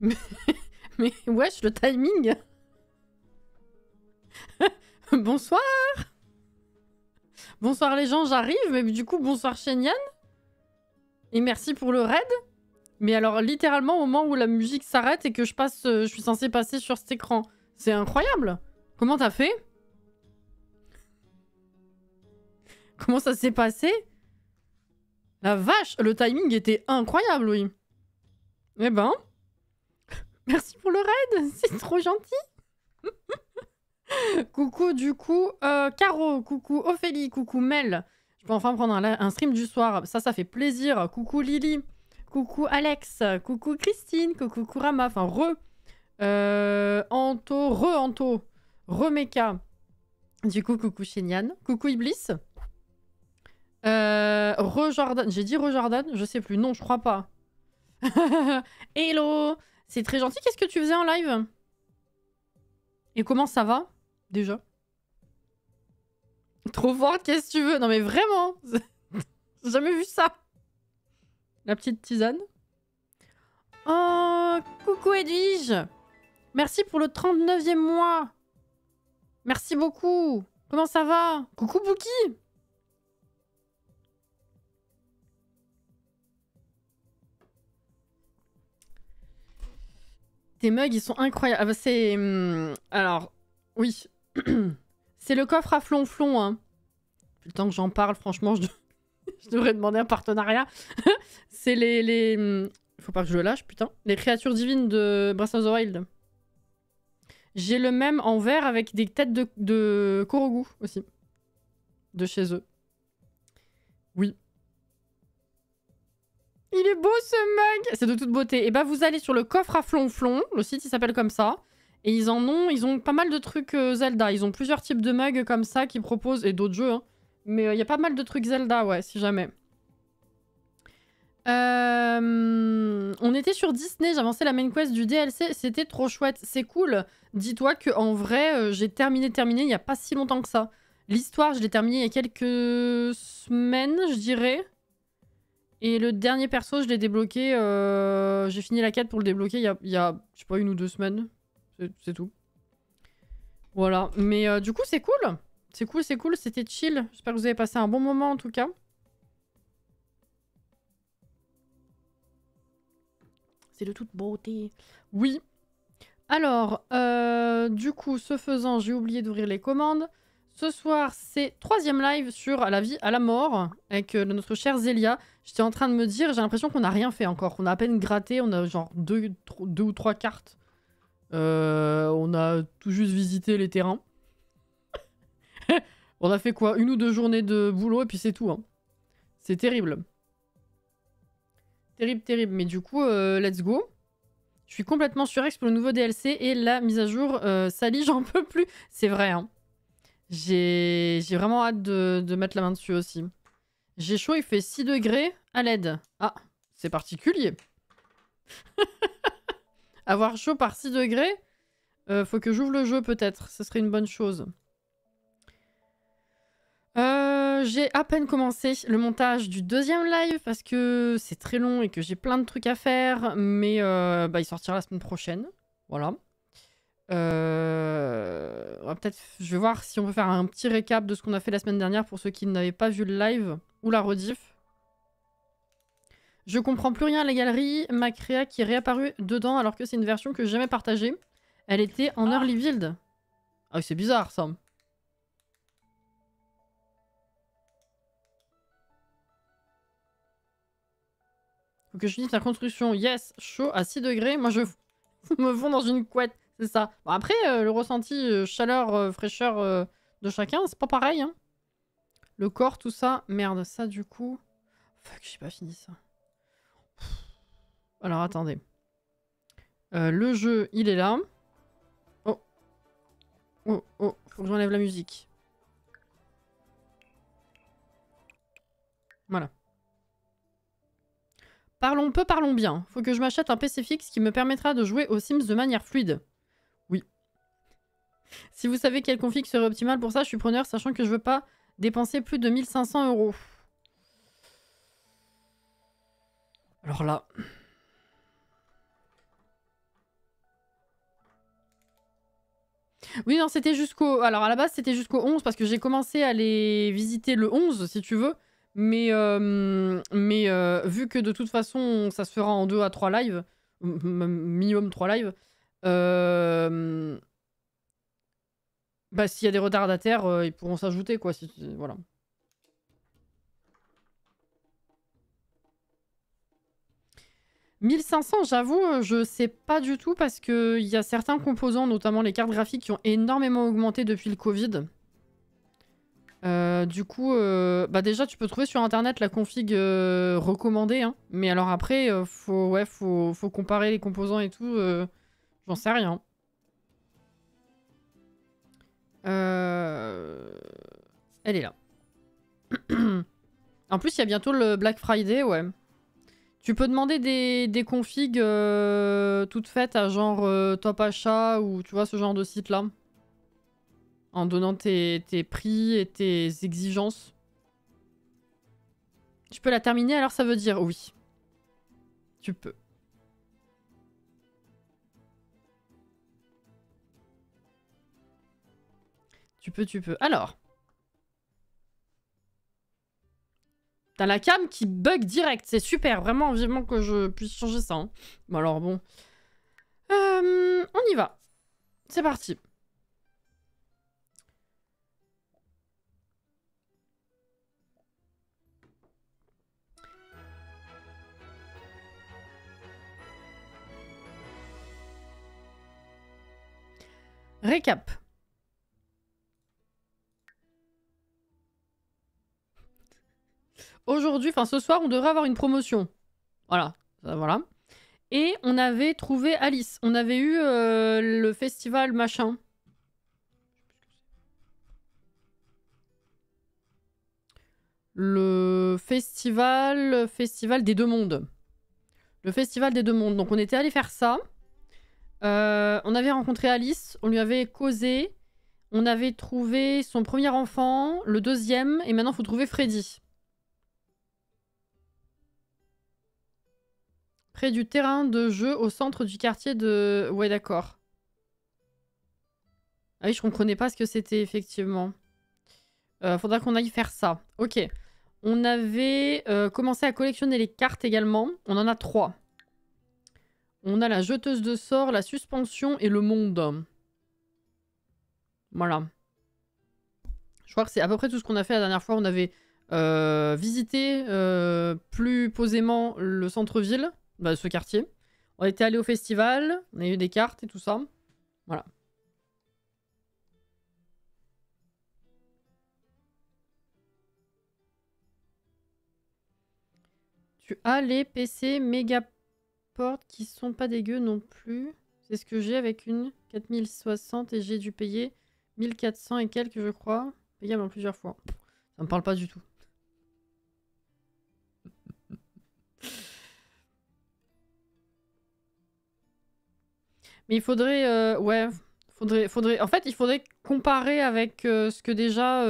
Mais, mais wesh, le timing. Bonsoir. Bonsoir les gens, j'arrive, mais du coup, bonsoir Shenyang. Et merci pour le raid. Mais alors, littéralement, au moment où la musique s'arrête et que je suis censée passer sur cet écran. C'est incroyable. Comment t'as fait? Comment ça s'est passé? La vache, le timing était incroyable, oui. Eh ben, merci pour le raid, c'est trop gentil. Coucou du coup, Caro, coucou Ophélie, coucou Mel. Je peux enfin prendre un stream du soir, ça fait plaisir. Coucou Lily, coucou Alex, coucou Christine, coucou Kurama, enfin Anto, Remeka. Du coup, coucou Shenyang, coucou Iblis. Jordan, j'ai dit Jordan, je sais plus, non, je crois pas. Hello, c'est très gentil, qu'est-ce que tu faisais en live? Et comment ça va? Déjà. Trop forte, qu'est-ce que tu veux? Non mais vraiment. J'ai jamais vu ça. La petite tisane. Oh, coucou Edwige. Merci pour le 39e mois. Merci beaucoup. Comment ça va? Coucou Bouki. Tes mugs, ils sont incroyables. Ah bah c'est... alors, oui. C'est le coffre à flonflon, hein. Depuis le temps que j'en parle, franchement, je devrais demander un partenariat. C'est les... Faut pas que je le lâche, putain. Les créatures divines de Breath of the Wild. J'ai le même en vert avec des têtes de Korogu aussi. De chez eux. Oui. Il est beau ce mug. C'est de toute beauté. Et bah vous allez sur le coffre à flonflon. Le site il s'appelle comme ça. Et ils ont pas mal de trucs Zelda. Ils ont plusieurs types de mugs comme ça qu'ils proposent. Et d'autres jeux. Hein. Mais il y a pas mal de trucs Zelda, ouais, si jamais. On était sur Disney, j'avançais la main quest du DLC, c'était trop chouette, c'est cool. Dis-toi qu'en vrai, j'ai terminé il n'y a pas si longtemps que ça. L'histoire, je l'ai terminée il y a quelques semaines, je dirais. Et le dernier perso, je l'ai débloqué, j'ai fini la quête pour le débloquer il y a je sais pas, 1 ou 2 semaines. C'est tout. Voilà, mais du coup, c'est cool. C'est cool, c'était chill. J'espère que vous avez passé un bon moment en tout cas. C'est de toute beauté. Oui. Alors, du coup, ce faisant, j'ai oublié d'ouvrir les commandes. Ce soir, c'est 3e live sur À la vie, à la mort, avec notre chère Zélia. J'étais en train de me dire, j'ai l'impression qu'on n'a rien fait encore. On a à peine gratté, on a genre 2 ou 3 cartes. On a tout juste visité les terrains. On a fait quoi? 1 ou 2 journées de boulot et puis c'est tout. Hein. C'est terrible. Terrible. Mais du coup, let's go. Je suis complètement surex pour le nouveau DLC et la mise à jour Sally, j'en peux plus. C'est vrai, hein. J'ai vraiment hâte de mettre la main dessus aussi. J'ai chaud, il fait 6 degrés à l'aide. Ah, c'est particulier. Avoir chaud par 6 degrés, faut que j'ouvre le jeu peut-être. Ce serait une bonne chose. J'ai à peine commencé le montage du 2e live parce que c'est très long et que j'ai plein de trucs à faire, mais il sortira la semaine prochaine. Voilà. Peut-être, je vais voir si on peut faire un petit récap de ce qu'on a fait la semaine dernière pour ceux qui n'avaient pas vu le live ou la rediff. Je comprends plus rien à la galerie. Ma créa qui est réapparue dedans alors que c'est une version que j'ai jamais partagée. Elle était en early build. Ah oui, c'est bizarre ça. Faut que je finisse la construction. Yes, chaud à 6 degrés. Moi, je me fonds dans une couette. C'est ça. Bon, après, le ressenti chaleur, fraîcheur de chacun, c'est pas pareil. Hein. Le corps, tout ça. Merde, ça, du coup... Fuck, j'ai pas fini ça. Alors, attendez. Le jeu, il est là. Oh. Faut que j'enlève la musique. Voilà. Parlons peu, parlons bien. Faut que je m'achète un PC fixe qui me permettra de jouer aux Sims de manière fluide. Oui. Si vous savez quel config serait optimal pour ça, je suis preneur, sachant que je veux pas dépenser plus de 1500 €. Alors là... Oui, non, c'était jusqu'au... Alors, à la base, c'était jusqu'au 11 parce que j'ai commencé à les visiter le 11, si tu veux. Mais vu que de toute façon, ça se fera en 2 à 3 lives, minimum 3 lives, bah, s'il y a des retardataires, ils pourront s'ajouter, quoi. Voilà. « 1500, j'avoue, je sais pas du tout parce qu'il y a certains composants, notamment les cartes graphiques, qui ont énormément augmenté depuis le Covid. Du coup, bah déjà, tu peux trouver sur internet la config recommandée, hein. Mais alors après, faut comparer les composants et tout. J'en sais rien. Elle est là. En plus, il y a bientôt le Black Friday, ouais. Tu peux demander des configs toutes faites à genre Top Achat ou tu vois ce genre de site-là. En donnant tes prix et tes exigences. Tu peux la terminer, alors ça veut dire oui. Tu peux. Tu peux. Alors. T'as la cam qui bug direct. C'est super. Vraiment, vivement que je puisse changer ça. Hein. Bon, alors bon. On y va. C'est parti. Récap. Aujourd'hui, enfin ce soir, on devrait avoir une promotion. Voilà. Voilà. Et on avait trouvé Alice. On avait eu le festival machin. Le festival des deux mondes. Le festival des deux mondes. Donc on était allé faire ça. On avait rencontré Alice. On lui avait causé. On avait trouvé son premier enfant, le deuxième. Et maintenant, il faut trouver Freddy. Près du terrain de jeu au centre du quartier de... Ouais, d'accord. Ah oui, je comprenais pas ce que c'était, effectivement. Faudra qu'on aille faire ça. Ok. On avait commencé à collectionner les cartes également. On en a 3. On a la jeteuse de sorts, la suspension et le monde. Voilà. Je crois que c'est à peu près tout ce qu'on a fait la dernière fois. On avait visité plus posément le centre-ville, bah, ce quartier. On était allé au festival, on a eu des cartes et tout ça. Voilà. Tu as les PC Megaport qui sont pas dégueux non plus. C'est ce que j'ai avec une 4060 et j'ai dû payer 1400 et quelques, je crois. Payable en plusieurs fois. Ça me parle pas du tout. Mais il faudrait... ouais. En fait, il faudrait comparer avec ce que déjà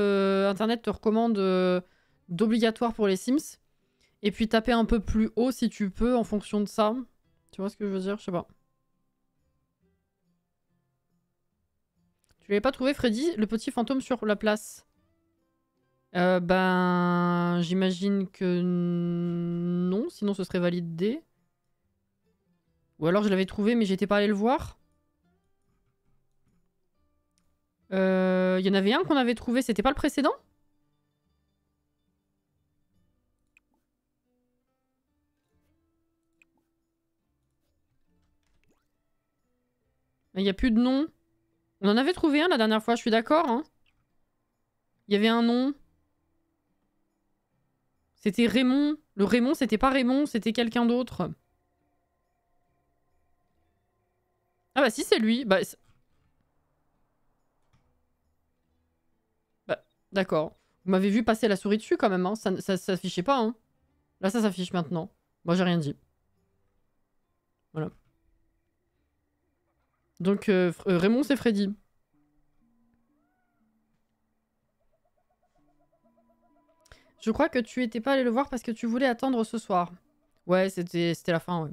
Internet te recommande d'obligatoire pour les Sims. Et puis taper un peu plus haut si tu peux en fonction de ça. Tu vois ce que je veux dire? Je sais pas. Tu l'avais pas trouvé, Freddy, le petit fantôme sur la place? Ben... J'imagine que non, sinon ce serait validé. Ou alors je l'avais trouvé mais j'étais pas allé le voir. Il y en avait un qu'on avait trouvé, c'était pas le précédent? Il n'y a plus de nom. On en avait trouvé un la dernière fois, je suis d'accord. Hein. Il y avait un nom. C'était Raymond. Le Raymond, c'était pas Raymond, c'était quelqu'un d'autre. Ah bah si, c'est lui. Bah, d'accord. Vous m'avez vu passer la souris dessus quand même. Hein. Ça s'affichait pas. Hein. Là, ça s'affiche maintenant. Moi, j'ai rien dit. Voilà. Donc, Raymond, c'est Freddy. Je crois que tu étais pas allé le voir parce que tu voulais attendre ce soir. Ouais, c'était la fin, ouais.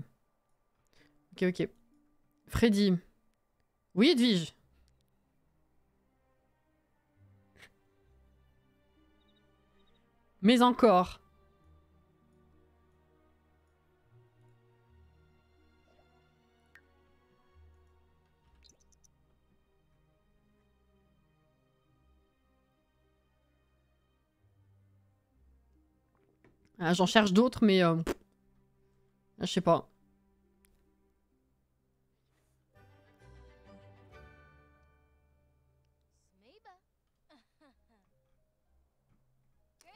Ok, ok. Freddy. Oui, Edwige. Mais encore. Ah, j'en cherche d'autres, mais... je sais pas.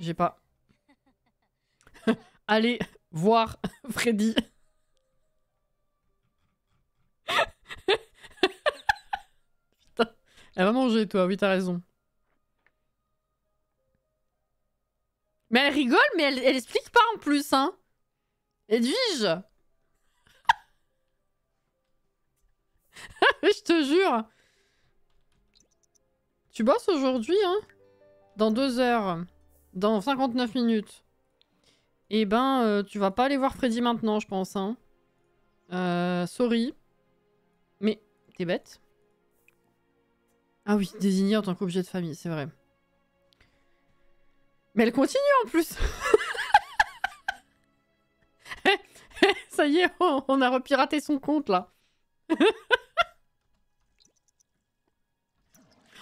J'ai pas. Allez voir Freddy. Putain. Elle va manger, toi. Oui, t'as raison. Mais elle rigole, mais elle explique pas en plus, hein. Edwige. Je te jure. Tu bosses aujourd'hui, hein? Dans 2 heures. Dans 59 minutes. Eh ben, tu vas pas aller voir Freddy maintenant, je pense, hein. Sorry. Mais, t'es bête. Ah oui, désigné en tant qu'objet de famille, c'est vrai. Mais elle continue en plus. Ça y est, on a repiraté son compte, là.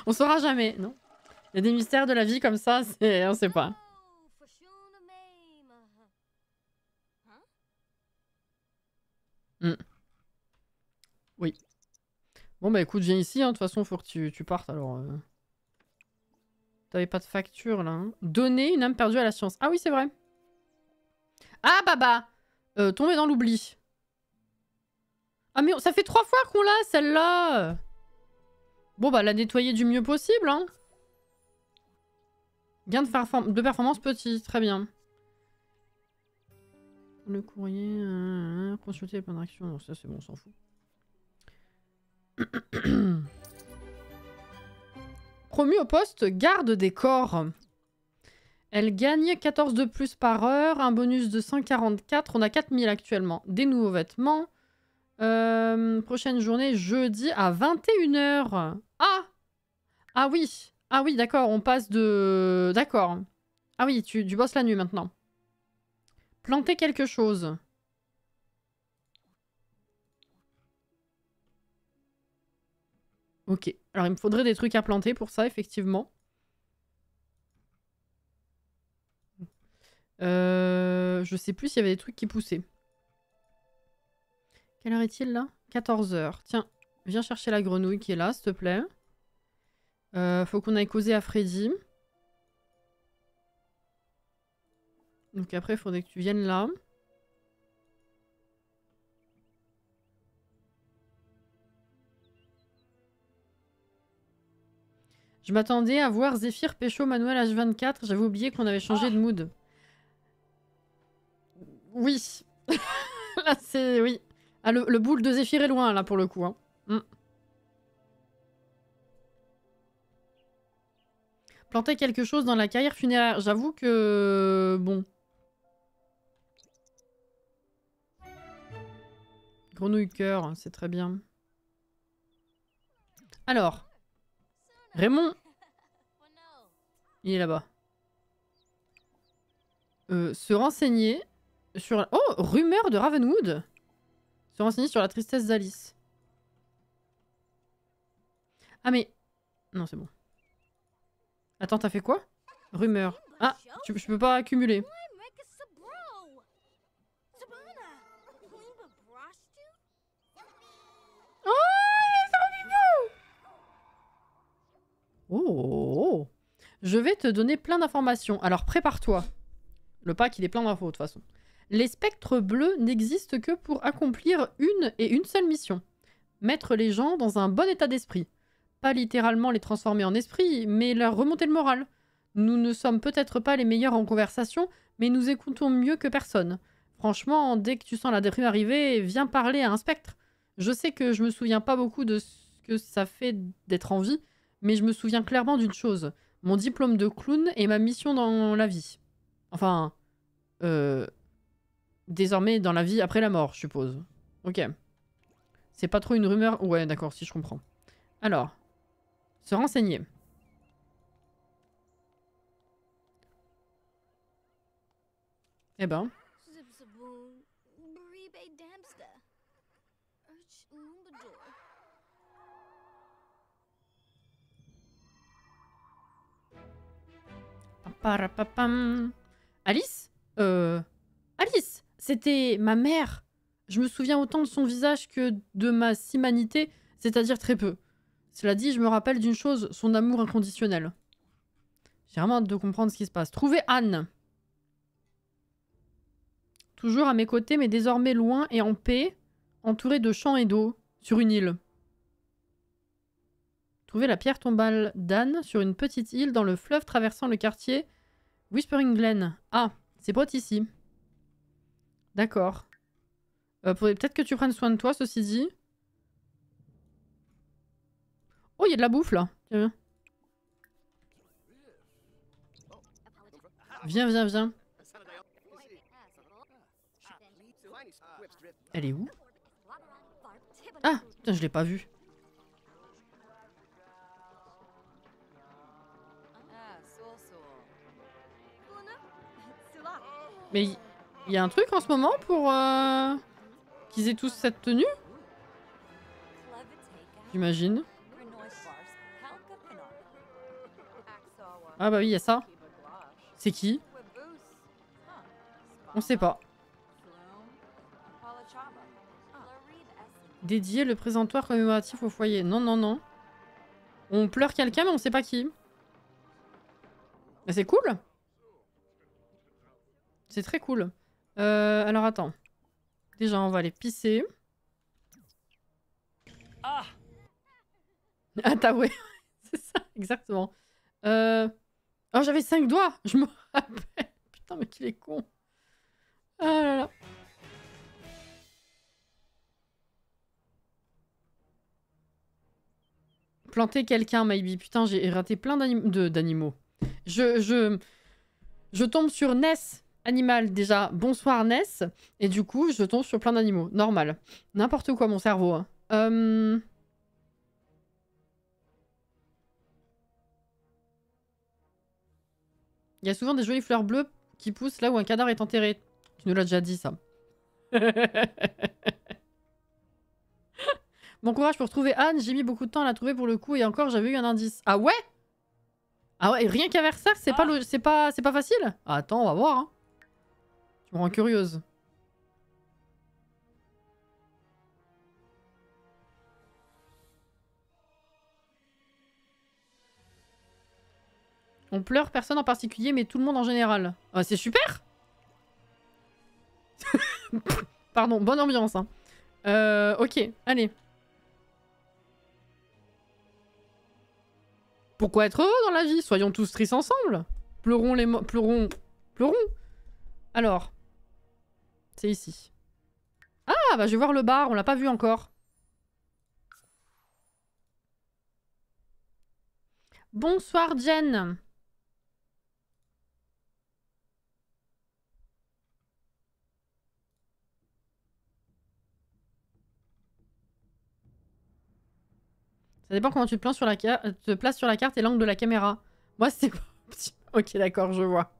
On saura jamais, non? Il y a des mystères de la vie comme ça, on sait pas. Oui. Bon bah écoute, viens ici, hein. De toute façon, faut que tu partes, alors... T'avais pas de facture, là, hein. Donner une âme perdue à la science. Ah oui, c'est vrai. Ah bah tomber dans l'oubli. Ah mais ça fait 3 fois qu'on l'a, celle-là. Bon bah la nettoyer du mieux possible, hein. Gain de performance petit, très bien. Le courrier, consulter les plans d'action, non ça c'est bon, on s'en fout. Promu au poste garde des corps. Elle gagne 14 de plus par heure, un bonus de 144, on a 4000 actuellement. Des nouveaux vêtements. Prochaine journée, jeudi à 21h. Ah! Ah oui! Ah oui, d'accord, on passe de... D'accord. Ah oui, tu bosses la nuit maintenant. Planter quelque chose. Ok. Alors, il me faudrait des trucs à planter pour ça, effectivement. Je sais plus s'il y avait des trucs qui poussaient. Quelle heure est-il, là? 14h. Tiens, viens chercher la grenouille qui est là, s'il te plaît. Faut qu'on aille causer à Freddy. Donc après, il faudrait que tu viennes là. Je m'attendais à voir Zéphyr pécho Manuel H24. J'avais oublié qu'on avait changé de mood. Oui. Là, c'est... Oui. Ah, le boule de Zéphyr est loin, là, pour le coup. Hein. Planter quelque chose dans la carrière funéraire. J'avoue que... Bon. Grenouille cœur, c'est très bien. Alors. Raymond. Il est là-bas. Se renseigner sur... Oh, rumeur de Ravenwood. Se renseigner sur la tristesse d'Alice. Ah mais... Non, c'est bon. Attends, t'as fait quoi? Rumeur. Ah, je peux pas accumuler. Oh, je vais te donner plein d'informations. Alors prépare-toi. Le pack, il est plein d'infos, de toute façon. Les spectres bleus n'existent que pour accomplir une et une seule mission. Mettre les gens dans un bon état d'esprit. Pas littéralement les transformer en esprit, mais leur remonter le moral. Nous ne sommes peut-être pas les meilleurs en conversation, mais nous écoutons mieux que personne. Franchement, dès que tu sens la déprime arriver, viens parler à un spectre. Je sais que je me souviens pas beaucoup de ce que ça fait d'être en vie, mais je me souviens clairement d'une chose. Mon diplôme de clown et ma mission dans la vie. Enfin, désormais dans la vie après la mort, je suppose. Ok. C'est pas trop une rumeur? Ouais, d'accord, si je comprends. Alors, se renseigner. Eh ben. Parapapam. Alice Alice, c'était ma mère. Je me souviens autant de son visage que de ma simanité, c'est-à-dire très peu. Cela dit, je me rappelle d'une chose, son amour inconditionnel. J'ai vraiment hâte de comprendre ce qui se passe. Trouver Anne. Toujours à mes côtés, mais désormais loin et en paix, entourée de champs et d'eau, sur une île. Trouver la pierre tombale d'Anne sur une petite île dans le fleuve traversant le quartier Whispering Glen. Ah, c'est pas ici. D'accord. Faudrait peut-être que tu prennes soin de toi, ceci dit. Oh, il y a de la bouffe, là. Tiens, viens. Viens, viens. Elle est où? Ah, putain, je l'ai pas vue. Mais il y a un truc en ce moment pour qu'ils aient tous cette tenue? J'imagine. Ah bah oui, il y a ça. C'est qui? On sait pas. Dédié le présentoir commémoratif au foyer. Non, non, non. On pleure quelqu'un, mais on sait pas qui. Mais c'est cool. C'est très cool. Alors attends. Déjà, on va aller pisser. Ah, t'as ouais. C'est ça, exactement. Oh, j'avais 5 doigts. Je me rappelle. Putain, mais qu'il est con. Ah là là. Planter quelqu'un, maybe. Putain, j'ai raté plein d'animaux. Je tombe sur Ness, animal, déjà. Bonsoir, Ness. Et du coup, je tombe sur plein d'animaux. Normal. N'importe quoi, mon cerveau. Hein. Il y a souvent des jolies fleurs bleues qui poussent là où un cadavre est enterré. Tu nous l'as déjà dit, ça. Bon courage pour trouver Anne. J'ai mis beaucoup de temps à la trouver pour le coup et encore, j'avais eu un indice. Ah ouais? Ah ouais, et rien qu'à Versailles, c'est pas facile? Ah, attends, on va voir. Hein. Tu me rends curieuse. On pleure personne en particulier, mais tout le monde en général. Ah, c'est super. Pardon, bonne ambiance. Hein. Ok, allez. Pourquoi être heureux dans la vie? Soyons tous tristes ensemble. Pleurons les pleurons. Pleurons. Alors. C'est ici. Ah, bah je vais voir le bar, on l'a pas vu encore. Bonsoir Jen. Ça dépend comment tu te places sur la carte et l'angle de la caméra. Moi, c'est... Ok, d'accord, je vois.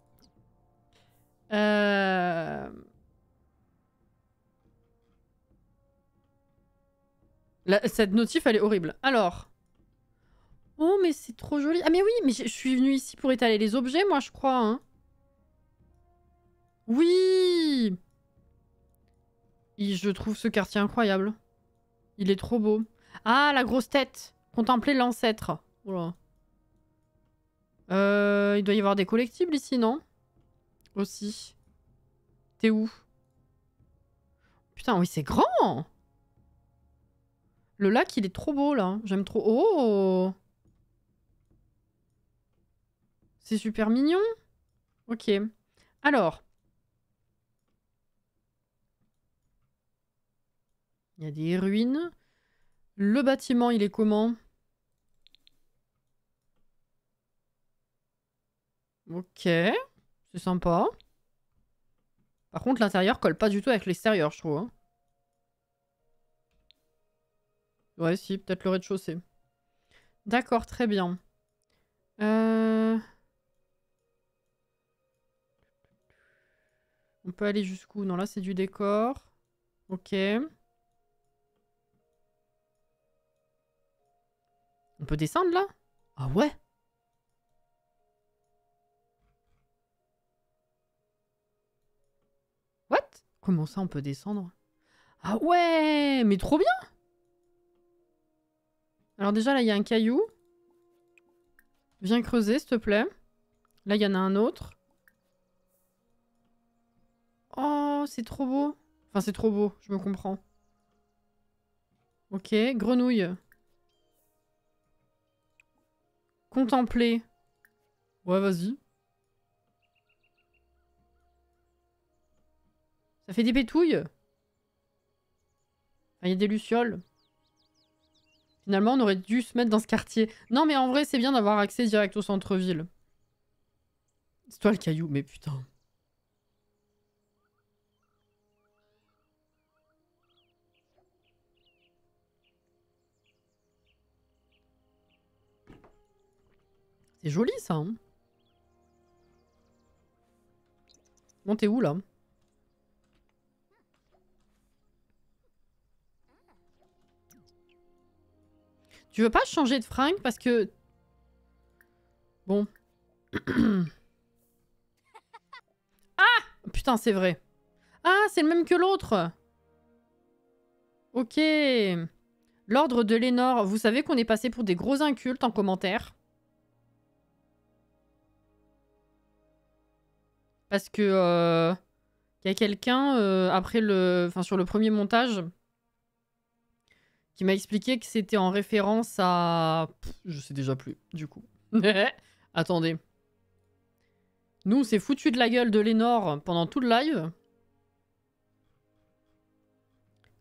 Cette notif, elle est horrible. Alors... Oh, mais c'est trop joli. Ah, mais oui, mais je suis venue ici pour étaler les objets, moi, je crois. Hein. Oui! Je trouve ce quartier incroyable. Il est trop beau. Ah, la grosse tête. Contempler l'ancêtre. Oula. Il doit y avoir des collectibles ici, non? Aussi. T'es où? Putain, oui, c'est grand! Le lac, il est trop beau, là. J'aime trop... Oh! C'est super mignon. Ok. Alors. Il y a des ruines. Le bâtiment, il est comment? Ok. C'est sympa. Par contre, l'intérieur colle pas du tout avec l'extérieur, je trouve. Hein. Ouais, si, peut-être le rez-de-chaussée. D'accord, très bien. On On peut aller jusqu'où? Non, là, c'est du décor. Ok. On peut descendre, là? Ah ouais? What? Comment ça, on peut descendre? Ah ouais! Mais trop bien! Alors déjà, là, il y a un caillou. Viens creuser, s'il te plaît. Là, il y en a un autre. Oh, c'est trop beau. Enfin, c'est trop beau, je me comprends. Ok, grenouille. Contempler. Ouais, vas-y. Ça fait des pétouilles. Il y a des lucioles. Finalement, on aurait dû se mettre dans ce quartier. Non, mais en vrai, c'est bien d'avoir accès direct au centre-ville. C'est toi le caillou, mais putain. C'est joli, ça. Hein. Bon, t'es où, là? Tu veux pas changer de fringue parce que... Bon. Ah! Putain, c'est vrai. Ah, c'est le même que l'autre. Ok. L'ordre de Lénore. Vous savez qu'on est passé pour des gros incultes en commentaire. Parce que... y a quelqu'un, après le... Enfin, sur le premier montage... qui m'a expliqué que c'était en référence à... je sais déjà plus, du coup. Attendez. Nous, on s'est foutu de la gueule de Lénore pendant tout le live.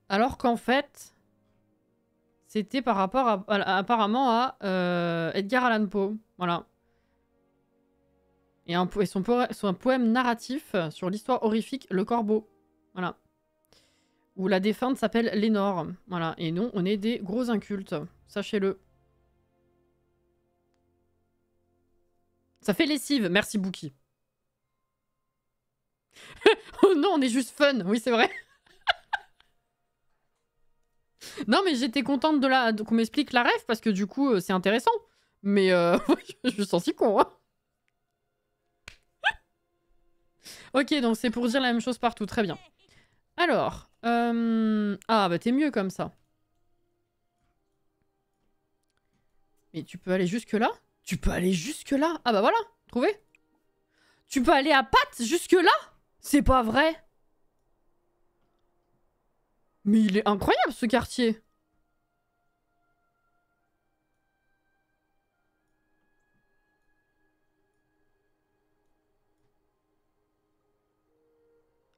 Alors qu'en fait, c'était par rapport apparemment à Edgar Allan Poe. Voilà. Et son poème narratif sur l'histoire horrifique Le Corbeau. Voilà. Où la défunte s'appelle Lénore. Voilà. Et nous, on est des gros incultes. Sachez-le. Ça fait lessive. Merci, Bookie. Oh non, on est juste fun. Oui, c'est vrai. Non, mais j'étais contente de qu'on m'explique la ref parce que du coup, c'est intéressant. Mais je me sens si con. Hein. Ok, donc c'est pour dire la même chose partout. Très bien. Alors. Ah, bah t'es mieux comme ça. Mais tu peux aller jusque-là? Tu peux aller jusque-là? Ah bah voilà, trouvé. Tu peux aller à pattes jusque-là? C'est pas vrai. Mais il est incroyable ce quartier.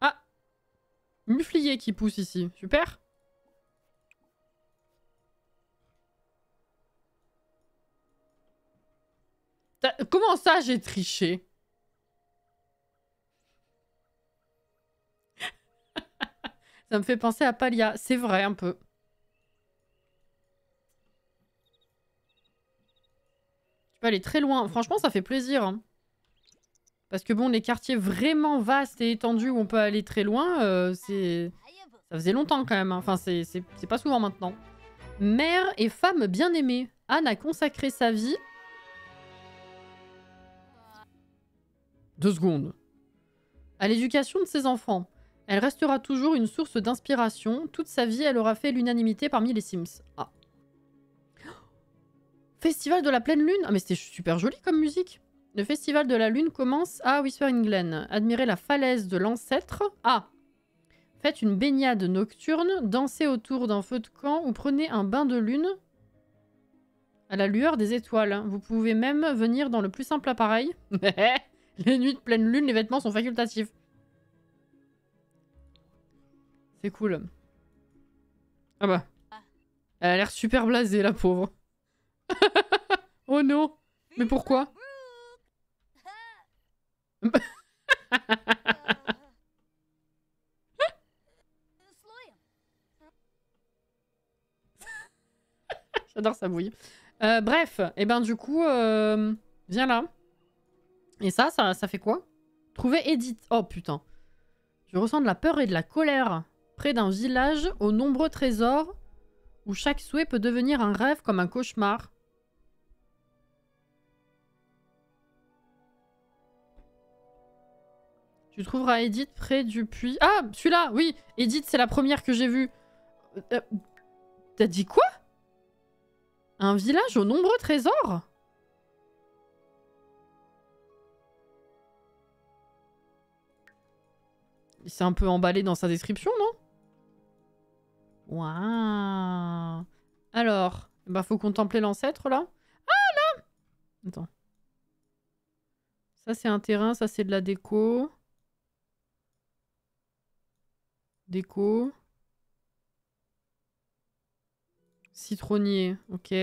Ah. Muflier qui pousse ici. Super. Comment ça j'ai triché? Ça me fait penser à Palia. C'est vrai un peu. Tu peux aller très loin. Franchement, ça fait plaisir. Hein. Parce que bon, les quartiers vraiment vastes et étendus où on peut aller très loin, c'est... Ça faisait longtemps quand même. Hein. Enfin, c'est pas souvent maintenant. Mère et femme bien-aimée. Anne a consacré sa vie... 2 secondes. À l'éducation de ses enfants. Elle restera toujours une source d'inspiration. Toute sa vie, elle aura fait l'unanimité parmi les Sims. Ah. Festival de la pleine lune. Ah mais c'était super joli comme musique. Le festival de la lune commence à Whispering Glen. Admirez la falaise de l'ancêtre. Ah. Faites une baignade nocturne. Dansez autour d'un feu de camp ou prenez un bain de lune à la lueur des étoiles. Vous pouvez même venir dans le plus simple appareil. Les nuits de pleine lune, les vêtements sont facultatifs. C'est cool. Ah bah. Elle a l'air super blasée, la pauvre. Oh non. Mais pourquoi? J'adore sa bouille. Bref, et ben du coup, viens là. Et ça fait quoi? Trouver Edith. Oh putain. Je ressens de la peur et de la colère. Près d'un village aux nombreux trésors où chaque souhait peut devenir un rêve comme un cauchemar. Tu trouveras Edith près du puits. Ah, celui-là, oui. Edith, c'est la première que j'ai vue. T'as dit quoi? Un village aux nombreux trésors? Il s'est un peu emballé dans sa description, non? Waouh. Alors, bah faut contempler l'ancêtre, là. Ah, là! Attends. Ça, c'est un terrain, ça, c'est de la déco. Déco. Citronnier, ok.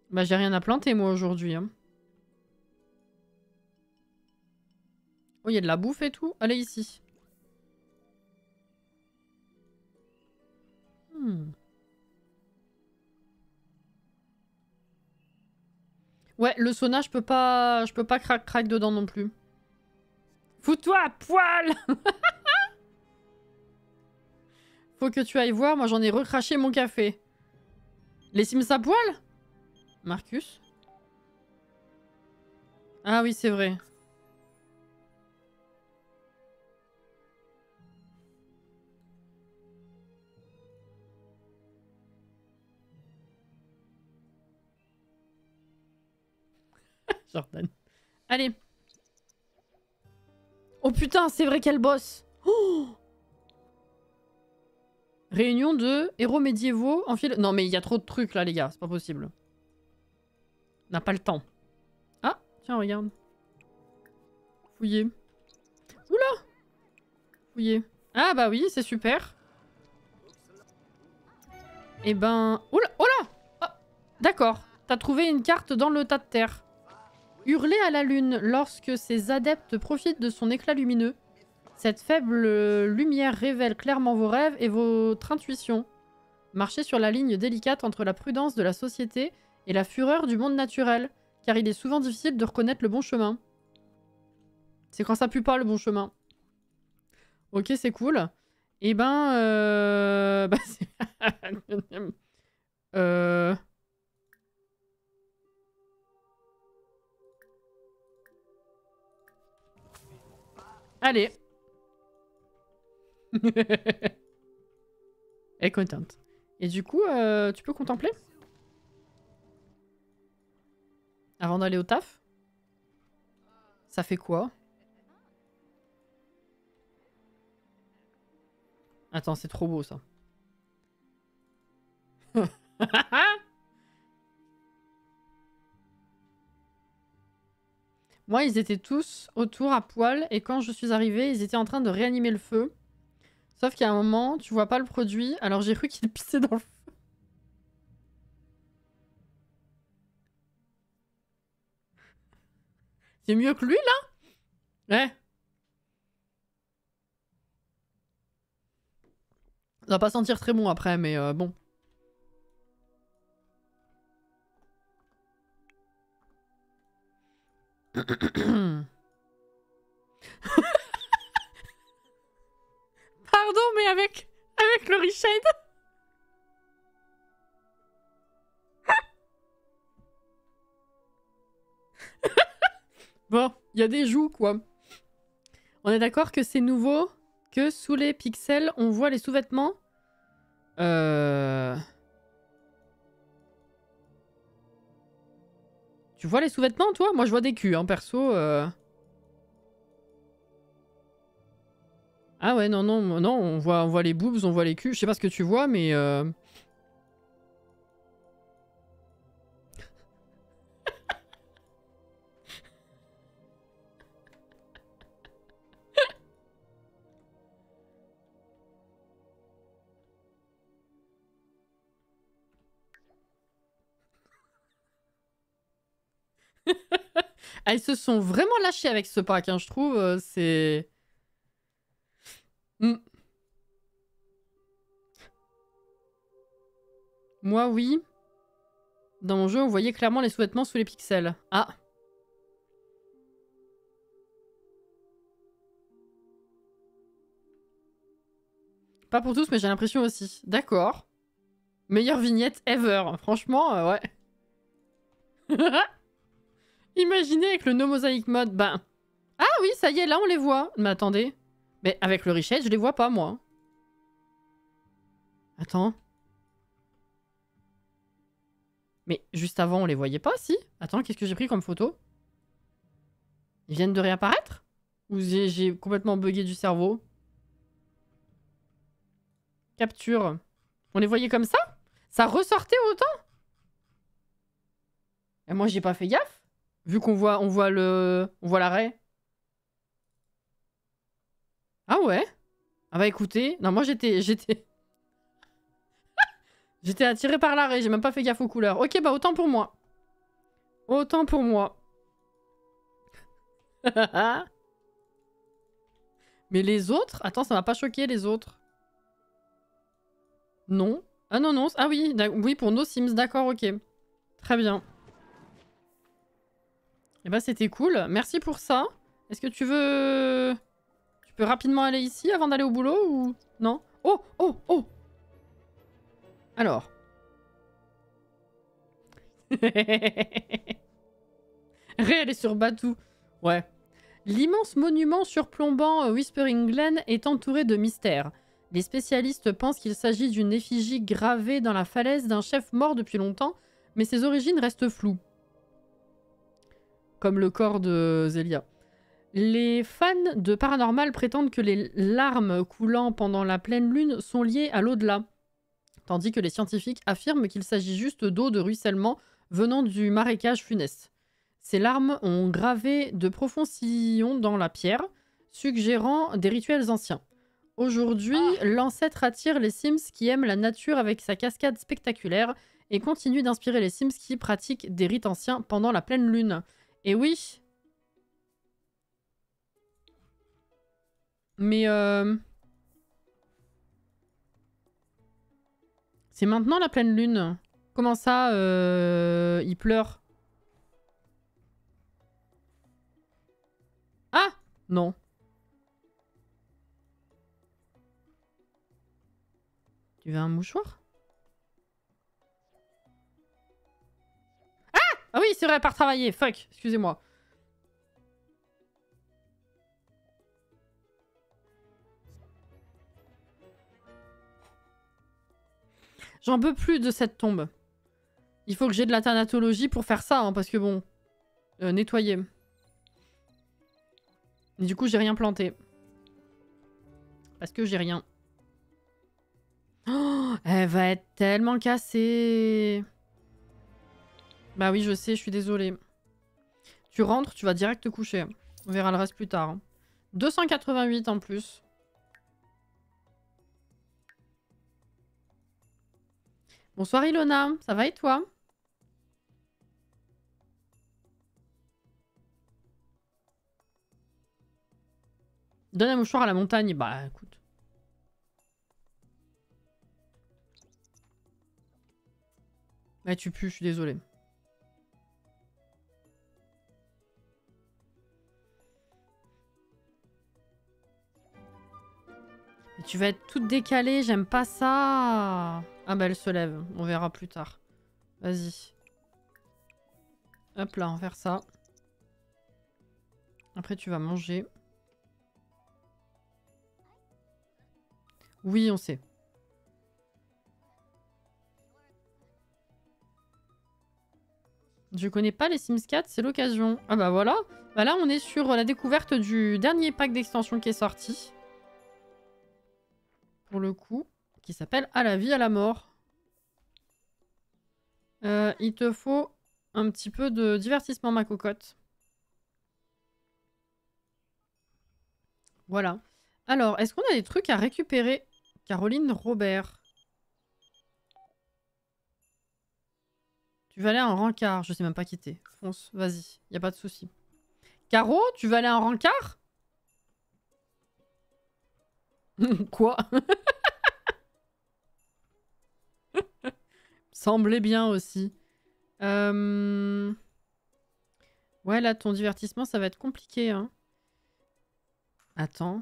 Bah, j'ai rien à planter, moi, aujourd'hui. Hein. Oh, il y a de la bouffe et tout. Allez, ici. Ouais, le sauna, je peux pas crac dedans non plus. Fous-toi à poil. Faut que tu ailles voir, moi j'en ai recraché mon café. Les Sims à poil? Marcus? Ah oui, c'est vrai. Jordan. Allez. Oh putain, c'est vrai qu'elle bosse. Oh, réunion de héros médiévaux en fil... Non mais il y a trop de trucs là les gars, c'est pas possible. On n'a pas le temps. Ah, tiens, regarde. Fouiller. Oula. Fouiller. Ah bah oui, c'est super. Eh ben... Oula, oh là oh, d'accord, t'as trouvé une carte dans le tas de terre. Hurler à la lune lorsque ses adeptes profitent de son éclat lumineux. Cette faible lumière révèle clairement vos rêves et votre intuition. Marchez sur la ligne délicate entre la prudence de la société et la fureur du monde naturel, car il est souvent difficile de reconnaître le bon chemin. C'est quand ça pue pas le bon chemin. Ok, c'est cool. Eh ben... Bah, Allez. Elle est contente. Et du coup, tu peux contempler? Avant d'aller au taf? Ça fait quoi? Attends, c'est trop beau ça. Moi, ils étaient tous autour à poil et quand je suis arrivée, ils étaient en train de réanimer le feu. Sauf qu'à un moment, tu vois pas le produit, alors j'ai cru qu'il pissait dans le feu. C'est mieux que lui, là? Ouais. Ça va pas sentir très bon après, mais bon. Pardon, mais avec le reshade. Bon, il y a des joues, quoi. On est d'accord que c'est nouveau, que sous les pixels, on voit les sous-vêtements. Tu vois les sous-vêtements, toi? Moi, je vois des culs, hein, perso. Ah ouais, non, non, non, on voit les boobs, on voit les culs. Je sais pas ce que tu vois, mais... Elles se sont vraiment lâchées avec ce pack, hein, je trouve. C'est... Mm. Moi, oui. Dans mon jeu, on voyait clairement les sous-vêtements sous les pixels. Ah. Pas pour tous, mais j'ai l'impression aussi. D'accord. Meilleure vignette ever. Franchement, ouais. Imaginez avec le no mosaic mode. Ben. Ah oui, ça y est, là on les voit. Mais attendez. Mais avec le richette, je les vois pas, moi. Attends. Mais juste avant, on les voyait pas, si? Attends, qu'est-ce que j'ai pris comme photo? Ils viennent de réapparaître? Ou j'ai complètement bugué du cerveau? Capture. On les voyait comme ça? Ça ressortait autant? Et moi, j'ai pas fait gaffe. Vu qu'on voit, on voit l'arrêt. Ah ouais? Ah bah écoutez, non, moi j'étais j'étais attiré par l'arrêt, j'ai même pas fait gaffe aux couleurs. Ok, bah autant pour moi. Autant pour moi. Mais les autres? Attends, ça m'a pas choqué les autres. Non. Ah non, non. Ah oui, oui, pour nos Sims, d'accord, ok. Très bien. Et bah c'était cool. Merci pour ça. Est-ce que tu veux... Tu peux rapidement aller ici avant d'aller au boulot ou... Non? Oh, oh, oh! Alors. Ré, elle est sur Batou. Ouais. L'immense monument surplombant Whispering Glen est entouré de mystères. Les spécialistes pensent qu'il s'agit d'une effigie gravée dans la falaise d'un chef mort depuis longtemps, mais ses origines restent floues. Comme le corps de Zelia. Les fans de paranormal prétendent que les larmes coulant pendant la pleine lune sont liées à l'au-delà, tandis que les scientifiques affirment qu'il s'agit juste d'eau de ruissellement venant du marécage funeste. Ces larmes ont gravé de profonds sillons dans la pierre, suggérant des rituels anciens. Aujourd'hui, l'ancêtre attire les Sims qui aiment la nature avec sa cascade spectaculaire et continue d'inspirer les Sims qui pratiquent des rites anciens pendant la pleine lune. Et oui. Mais c'est maintenant la pleine lune. Comment ça, il pleure? Ah! Non. Tu veux un mouchoir? Ah! Ah oui, c'est vrai, elle part travailler. Fuck, excusez-moi. J'en peux plus de cette tombe. Il faut que j'ai de la thanatologie pour faire ça, hein, parce que bon... nettoyer. Et du coup, j'ai rien planté. Parce que j'ai rien. Oh, elle va être tellement cassée. Bah oui, je sais, je suis désolée. Tu rentres, tu vas direct te coucher. On verra le reste plus tard. 288 en plus. Bonsoir Ilona, ça va et toi? Donne un mouchoir à la montagne. Bah écoute. Bah tu pues, je suis désolée. Et tu vas être toute décalée, j'aime pas ça. Ah bah elle se lève, on verra plus tard. Vas-y. Hop là, on va faire ça. Après tu vas manger. Oui, on sait. Je connais pas les Sims 4, c'est l'occasion. Ah bah voilà. Bah là, on est sur la découverte du dernier pack d'extension qui est sorti. Pour le coup. Qui s'appelle À la vie, à la mort. Il te faut un petit peu de divertissement, ma cocotte. Voilà. Alors, est-ce qu'on a des trucs à récupérer? Caroline Robert. Tu vas aller en rencard. Je sais même pas quitter. Fonce, vas-y. Y a pas de souci. Caro, tu vas aller en rencard? Quoi? Semblait bien aussi. Ouais, là, ton divertissement, ça va être compliqué, hein. Attends.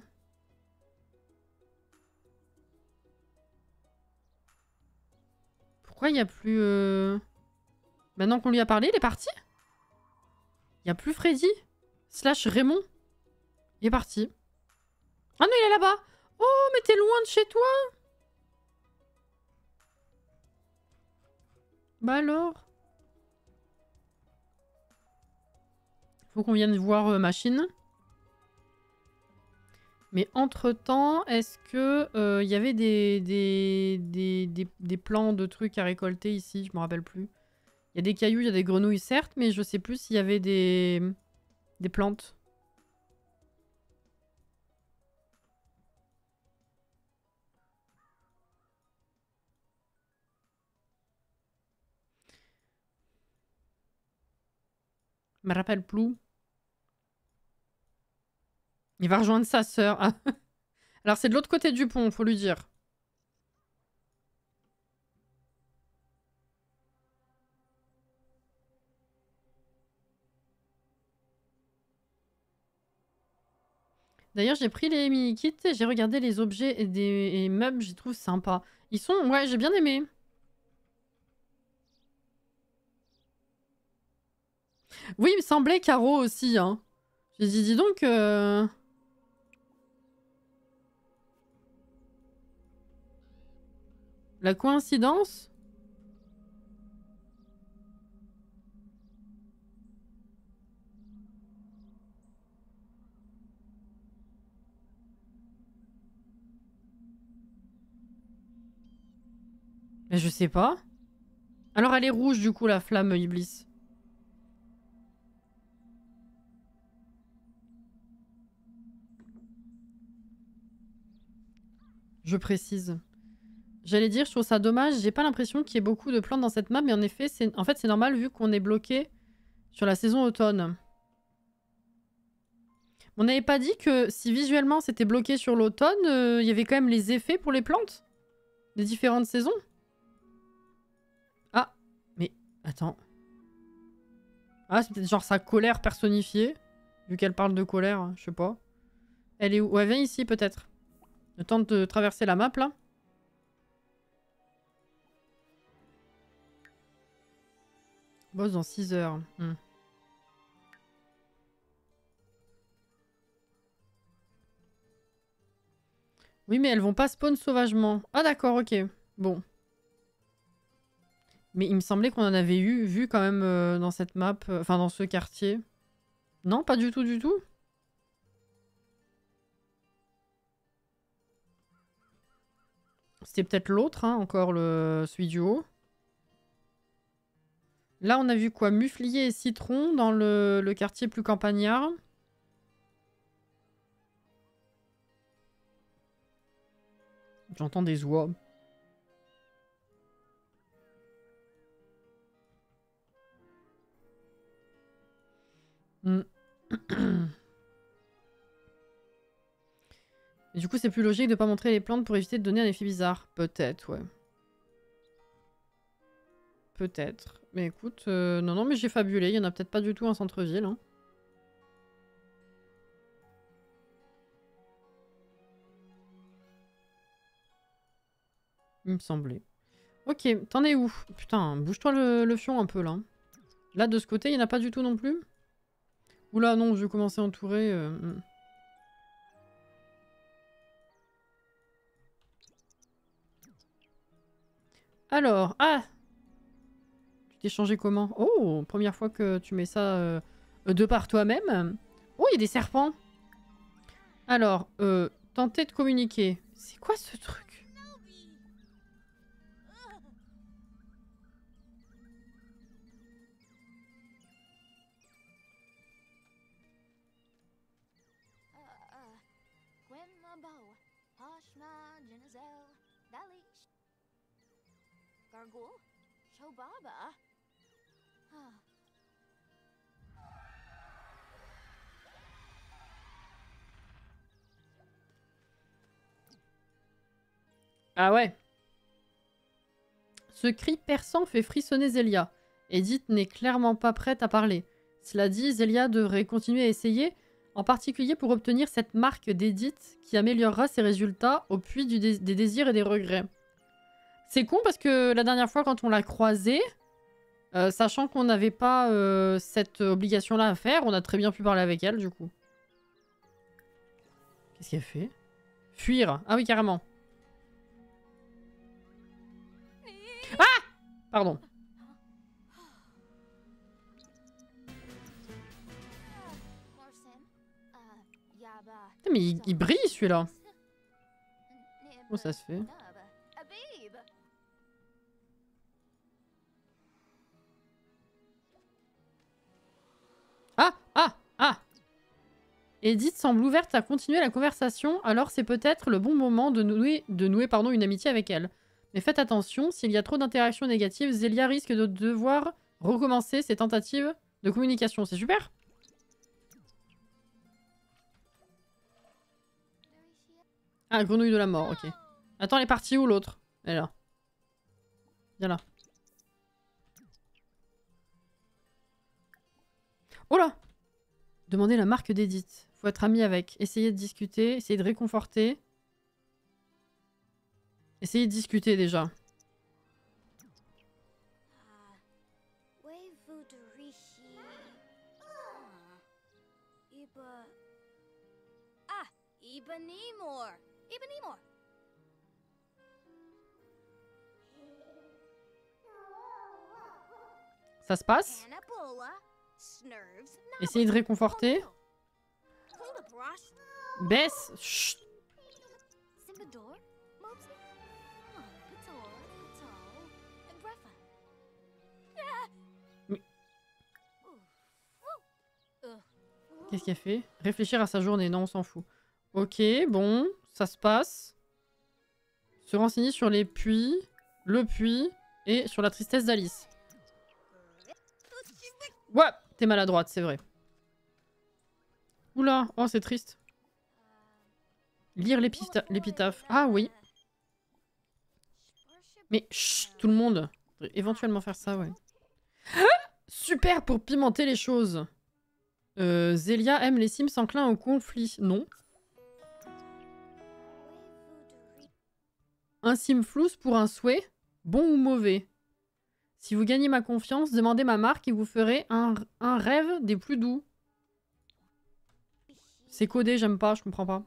Pourquoi il n'y a plus... Maintenant qu'on lui a parlé, il est parti? Il n'y a plus Freddy / Raymond. Il est parti. Ah non, il est là-bas. Oh, mais t'es loin de chez toi. Bah alors? Faut qu'on vienne voir Machine. Mais entre-temps, est-ce que y avait des plants de trucs à récolter ici? Je me rappelle plus. Il y a des cailloux, il y a des grenouilles certes, mais je sais plus s'il y avait des plantes. Je me rappelle plus. Il va rejoindre sa sœur. Ah. Alors c'est de l'autre côté du pont, faut lui dire. D'ailleurs, j'ai pris les mini-kits et j'ai regardé les objets et des meubles, j'y trouve sympa. Ils sont... Ouais, j'ai bien aimé. Oui, il me semblait Caro aussi, hein. J'ai dit, dis donc... La coïncidence? Mais je sais pas. Alors elle est rouge du coup, la flamme Iblis. Je précise. J'allais dire, je trouve ça dommage, j'ai pas l'impression qu'il y ait beaucoup de plantes dans cette map, mais en effet, c'est normal vu qu'on est bloqué sur la saison automne. On n'avait pas dit que si visuellement c'était bloqué sur l'automne, il y avait quand même les effets pour les plantes des différentes saisons. Ah, mais attends. Ah, c'est peut-être genre sa colère personnifiée, vu qu'elle parle de colère, je sais pas. Elle est où? Ouais, viens ici peut-être. Le temps de traverser la map là. Boss dans 6 heures. Oui, mais elles vont pas spawn sauvagement. Ah d'accord, ok. Bon. Mais il me semblait qu'on en avait vu quand même dans cette map, enfin dans ce quartier. Non, pas du tout, du tout. C'était peut-être l'autre, hein, encore celui du haut. Là, on a vu quoi? Muflier et citron dans le quartier plus campagnard. J'entends des oies. Et du coup, c'est plus logique de pas montrer les plantes pour éviter de donner un effet bizarre. Peut-être, ouais. Peut-être. Mais écoute, non, mais j'ai fabulé. Il y en a peut-être pas du tout en centre-ville. Hein. Il me semblait. Ok, t'en es où? Putain, bouge-toi le fion un peu, là. Là, de ce côté, il n'y en a pas du tout non plus? Oula, non, je vais commencer à entourer... Alors, ah! Tu t'es changé comment? Oh, première fois que tu mets ça de par toi-même. Oh, il y a des serpents! Alors, tenter de communiquer. C'est quoi ce truc? Ah ouais. Ce cri perçant fait frissonner Zelia. Edith n'est clairement pas prête à parler. Cela dit, Zelia devrait continuer à essayer, en particulier pour obtenir cette marque d'Edith qui améliorera ses résultats au puits des désirs et des regrets. C'est con parce que la dernière fois, quand on l'a croisée, sachant qu'on n'avait pas cette obligation-là à faire, on a très bien pu parler avec elle, du coup. Qu'est-ce qu'elle fait? Fuir. Ah oui, carrément. Ah! Pardon. Putain, mais il brille, celui-là. Comment ça se fait? Ah! Ah! Ah! Edith semble ouverte à continuer la conversation, alors c'est peut-être le bon moment de nouer une amitié avec elle. Mais faites attention, s'il y a trop d'interactions négatives, Zélia risque de devoir recommencer ses tentatives de communication. C'est super! Ah, grenouille de la mort, ok. Attends, elle est partie où l'autre? Elle est là. Viens là. Oh là! Demandez la marque d'Edith. Faut être ami avec. Essayez de discuter, essayez de réconforter. Essayez de discuter déjà. Ça se passe? Essayez de réconforter. Baisse. Chut. Mais... Qu'est-ce qu'elle fait? Réfléchir à sa journée. Non, on s'en fout. Ok, bon. Ça se passe. Se renseigner sur les puits, le puits et sur la tristesse d'Alice. Ouais, t'es maladroite, c'est vrai. Oula, oh c'est triste. Lire l'épitaphe. Ah oui. Mais chut, tout le monde. Éventuellement faire ça, ouais. Super pour pimenter les choses. Zélia aime les Sims enclins au conflit. Non. Un sim flouze pour un souhait. Bon ou mauvais. Si vous gagnez ma confiance, demandez ma marque et vous ferez un rêve des plus doux. C'est codé, j'aime pas, je comprends pas.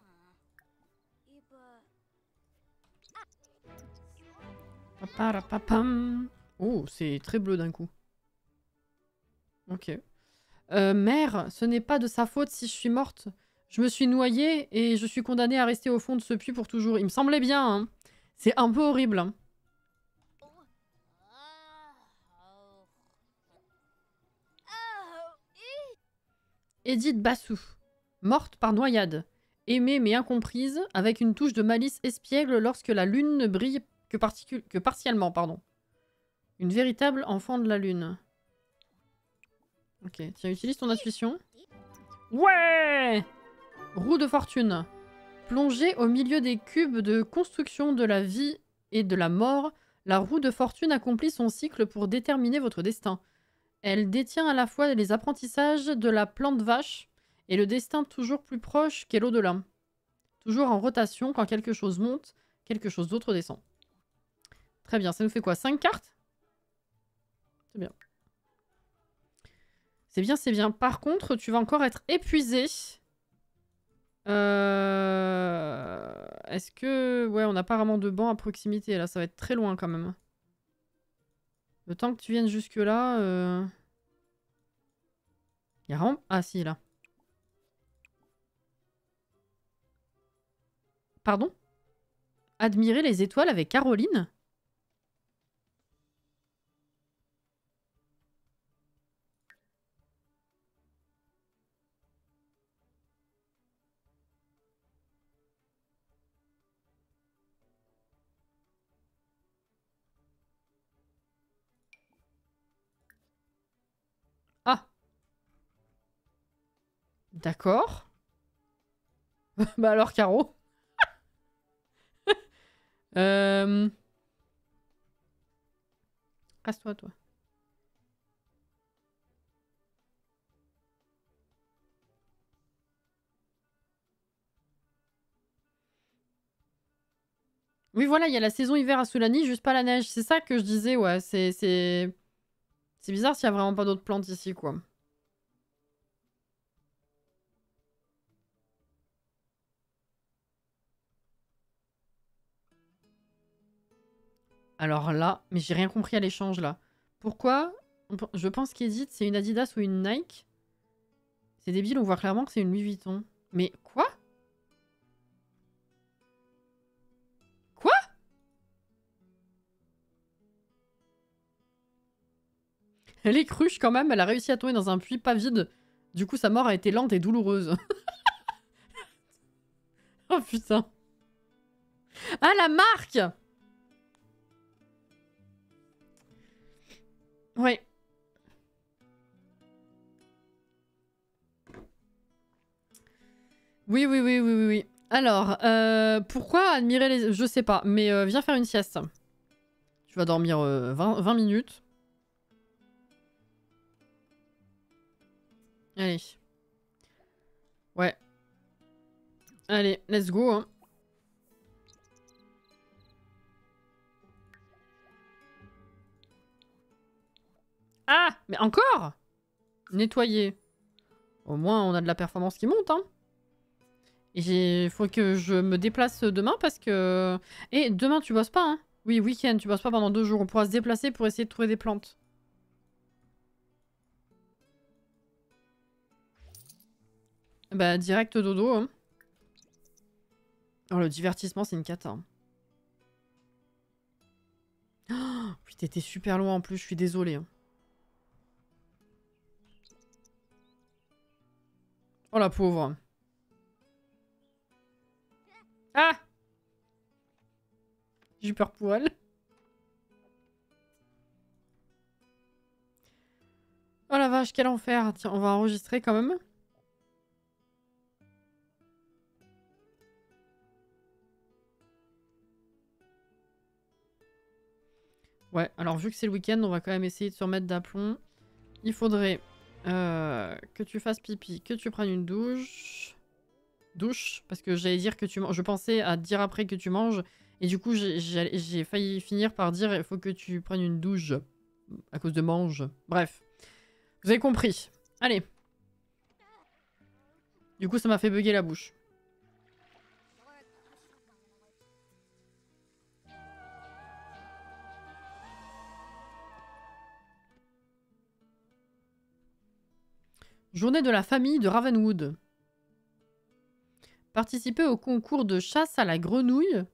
Oh, c'est très bleu d'un coup. Ok. Mère, ce n'est pas de sa faute si je suis morte. Je me suis noyée et je suis condamnée à rester au fond de ce puits pour toujours. Il me semblait bien, hein. C'est un peu horrible, hein. Edith Bassou. Morte par noyade. Aimée mais incomprise, avec une touche de malice espiègle lorsque la lune ne brille que partiellement, pardon. Une véritable enfant de la lune. Ok, tiens, utilise ton intuition. Ouais! Roue de fortune. Plongée au milieu des cubes de construction de la vie et de la mort, la roue de fortune accomplit son cycle pour déterminer votre destin. Elle détient à la fois les apprentissages de la plante vache et le destin toujours plus proche qu'est l'au-delà. Toujours en rotation, quand quelque chose monte, quelque chose d'autre descend. Très bien, ça nous fait quoi? 5 cartes? C'est bien. C'est bien, c'est bien. Par contre, tu vas encore être épuisé. Est-ce que... Ouais, on n'a pas vraiment de banc à proximité, là. Ça va être très loin, quand même. Le temps que tu viennes jusque-là... Y'a vraiment... Ah, si, là. Pardon? Admirer les étoiles avec Caroline? Ah! D'accord. Bah alors, Caro. Casse-toi, toi. Oui, voilà, il y a la saison hiver à Soulani, juste pas la neige. C'est ça que je disais, ouais. C'est bizarre s'il y a vraiment pas d'autres plantes ici, quoi. Alors là, mais j'ai rien compris à l'échange, là. Pourquoi je pense qu'Edith, c'est une Adidas ou une Nike. C'est débile, on voit clairement que c'est une Louis Vuitton. Mais quoi? Quoi? Elle est cruche quand même, elle a réussi à tomber dans un puits pas vide. Du coup, sa mort a été lente et douloureuse. Oh putain. Ah, la marque! Ouais. Oui, oui, oui, oui, oui, oui. Alors, pourquoi admirer les... Je sais pas, mais viens faire une sieste. Tu vas dormir 20 minutes. Allez. Ouais. Allez, let's go. Hein. Ah! Mais encore? Nettoyer. Au moins, on a de la performance qui monte, hein. Et faut que je me déplace demain parce que... Et demain, tu bosses pas, hein? Oui, week-end, tu bosses pas pendant 2 jours. On pourra se déplacer pour essayer de trouver des plantes. Bah, direct dodo, hein. Oh, le divertissement, c'est une cata. Hein. Oh, puis t'étais super loin en plus, je suis désolée. Hein. Oh, la pauvre. Ah! J'ai eu peur pour elle. Oh la vache, quel enfer. Tiens, on va enregistrer quand même. Ouais, alors vu que c'est le week-end, on va quand même essayer de se remettre d'aplomb. Il faudrait que tu fasses pipi, que tu prennes une douche. Douche, parce que j'allais dire que tu manges. Je pensais à te dire après que tu manges. Et du coup, j'ai failli finir par dire il faut que tu prennes une douche. À cause de mange. Bref. Vous avez compris. Allez. Du coup, ça m'a fait bugger la bouche. Journée de la famille de Ravenwood. Participer au concours de chasse à la grenouille.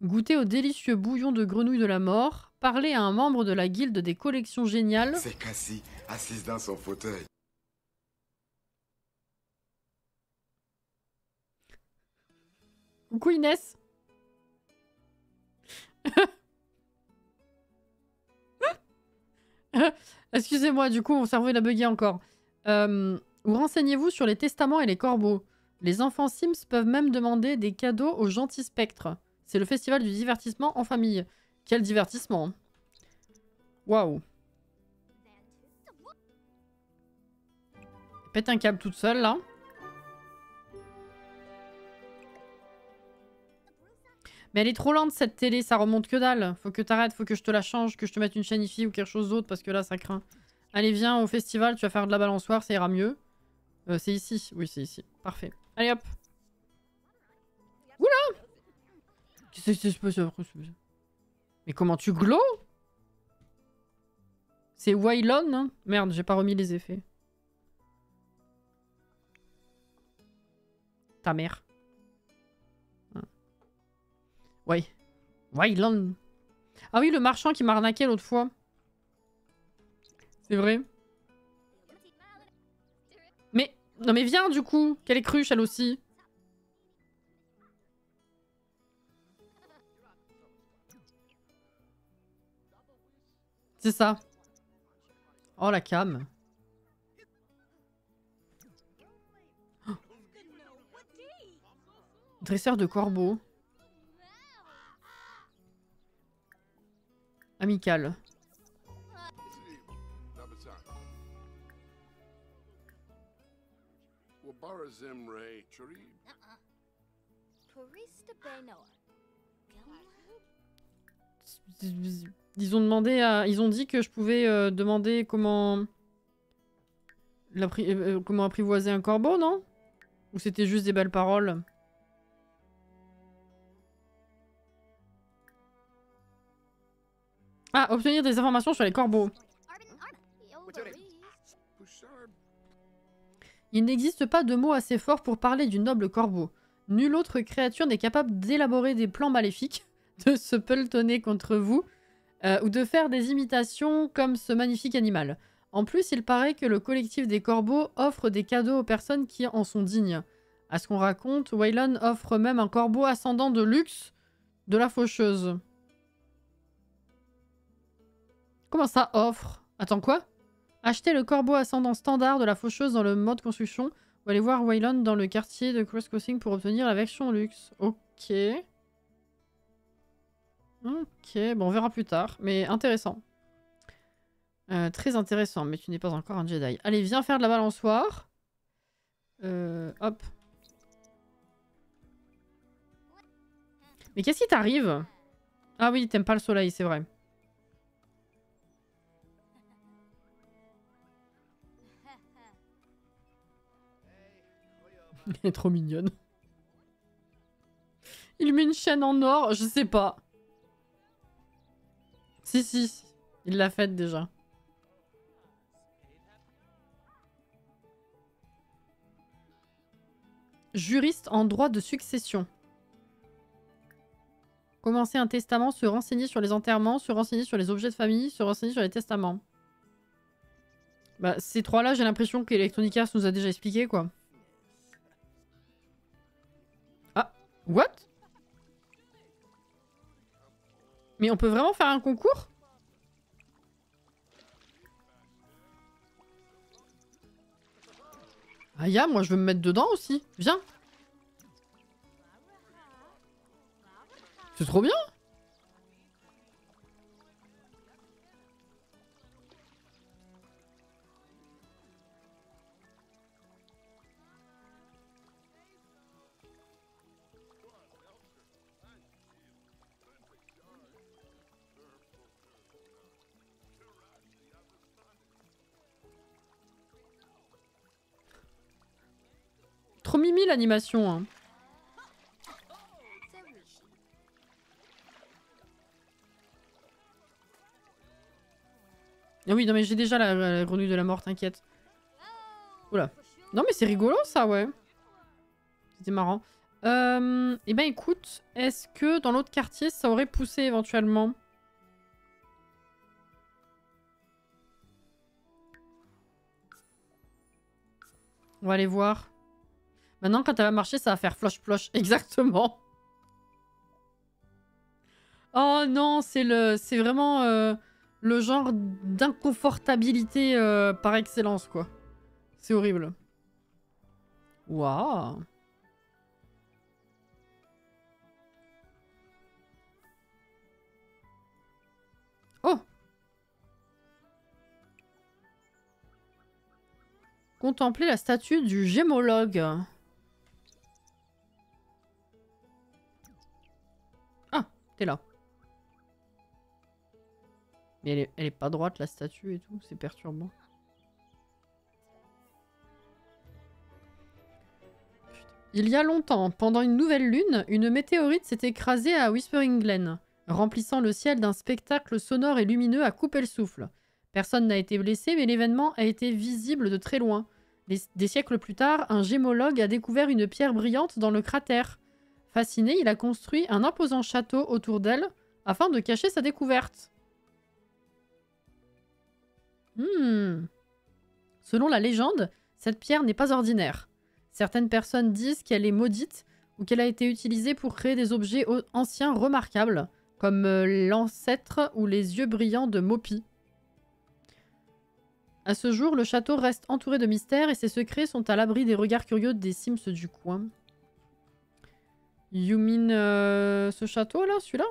Goûter au délicieux bouillon de grenouille de la mort. Parler à un membre de la guilde des collections géniales. C'est Cassie, assise dans son fauteuil. Coucou Inès. Excusez-moi, du coup, mon cerveau il a bugué encore. Ou renseignez-vous sur les testaments et les corbeaux. Les enfants Sims peuvent même demander des cadeaux aux gentils spectres. C'est le festival du divertissement en famille. Quel divertissement. Waouh. Pète un câble toute seule, là. Mais elle est trop lente, cette télé. Ça remonte que dalle. Faut que t'arrêtes. Faut que je te la change. Que je te mette une chaîne IFI ou quelque chose d'autre. Parce que là, ça craint. Allez, viens au festival. Tu vas faire de la balançoire. Ça ira mieux. C'est ici. Oui, c'est ici. Parfait. Allez, hop. Oula! Qu'est-ce qui se passe après? Mais comment tu glows? C'est Wailon, hein? Merde, j'ai pas remis les effets. Ta mère. Ouais. Wailon. Ah oui, le marchand qui m'a arnaqué l'autre fois. C'est vrai. Mais... Non mais viens du coup. Qu'elle est cruche elle aussi. C'est ça. Oh la cam. Oh. Dresseur de corbeau. Amical. Ils ont demandé à... Ils ont dit que je pouvais demander comment... comment apprivoiser un corbeau, non? Ou c'était juste des belles paroles? Ah, obtenir des informations sur les corbeaux. Il n'existe pas de mot assez fort pour parler du noble corbeau. Nulle autre créature n'est capable d'élaborer des plans maléfiques, de se pelotonner contre vous, ou de faire des imitations comme ce magnifique animal. En plus, il paraît que le collectif des corbeaux offre des cadeaux aux personnes qui en sont dignes. À ce qu'on raconte, Waylon offre même un corbeau ascendant de luxe de la faucheuse. Comment ça, offre? Attends, quoi? Achetez le corbeau ascendant standard de la faucheuse dans le mode construction ou allez voir Waylon dans le quartier de Cross Crossing pour obtenir la version luxe. Ok. Ok, bon, on verra plus tard. Mais intéressant. Très intéressant, mais tu n'es pas encore un Jedi. Allez, viens faire de la balançoire. Hop. Mais qu'est-ce qui t'arrive? Ah oui, t'aimes pas le soleil, c'est vrai. Elle est trop mignonne. Il met une chaîne en or, je sais pas. Si, il l'a faite déjà. Juriste en droit de succession. Commencer un testament, se renseigner sur les enterrements, se renseigner sur les objets de famille, se renseigner sur les testaments. Bah, ces trois-là, j'ai l'impression qu'Electronic Arts nous a déjà expliqué, quoi. Ah, what? Mais on peut vraiment faire un concours? Aya, moi je veux me mettre dedans aussi. Viens. C'est trop bien. Trop mimi l'animation, hein. Ah oui, non mais j'ai déjà la grenouille de la mort, t'inquiète. Oula. Non mais c'est rigolo ça, ouais. C'était marrant. Eh ben écoute, est-ce que dans l'autre quartier ça aurait poussé éventuellement? On va aller voir. Maintenant quand elle va marcher ça va faire floche-ploche. Exactement. Oh non, c'est vraiment le genre d'inconfortabilité par excellence, quoi. C'est horrible. Waouh. Oh. Contempler la statue du gémologue. Ah, t'es là. Mais elle est pas droite la statue et tout, c'est perturbant. Il y a longtemps, pendant une nouvelle lune, une météorite s'est écrasée à Whispering Glen, remplissant le ciel d'un spectacle sonore et lumineux à couper le souffle. Personne n'a été blessé, mais l'événement a été visible de très loin. Des siècles plus tard, un gémologue a découvert une pierre brillante dans le cratère. Fasciné, il a construit un imposant château autour d'elle afin de cacher sa découverte. Selon la légende, cette pierre n'est pas ordinaire. Certaines personnes disent qu'elle est maudite ou qu'elle a été utilisée pour créer des objets anciens remarquables, comme l'ancêtre ou les yeux brillants de Mopi. À ce jour, le château reste entouré de mystères et ses secrets sont à l'abri des regards curieux des Sims du coin. You mean ce château là, celui-là?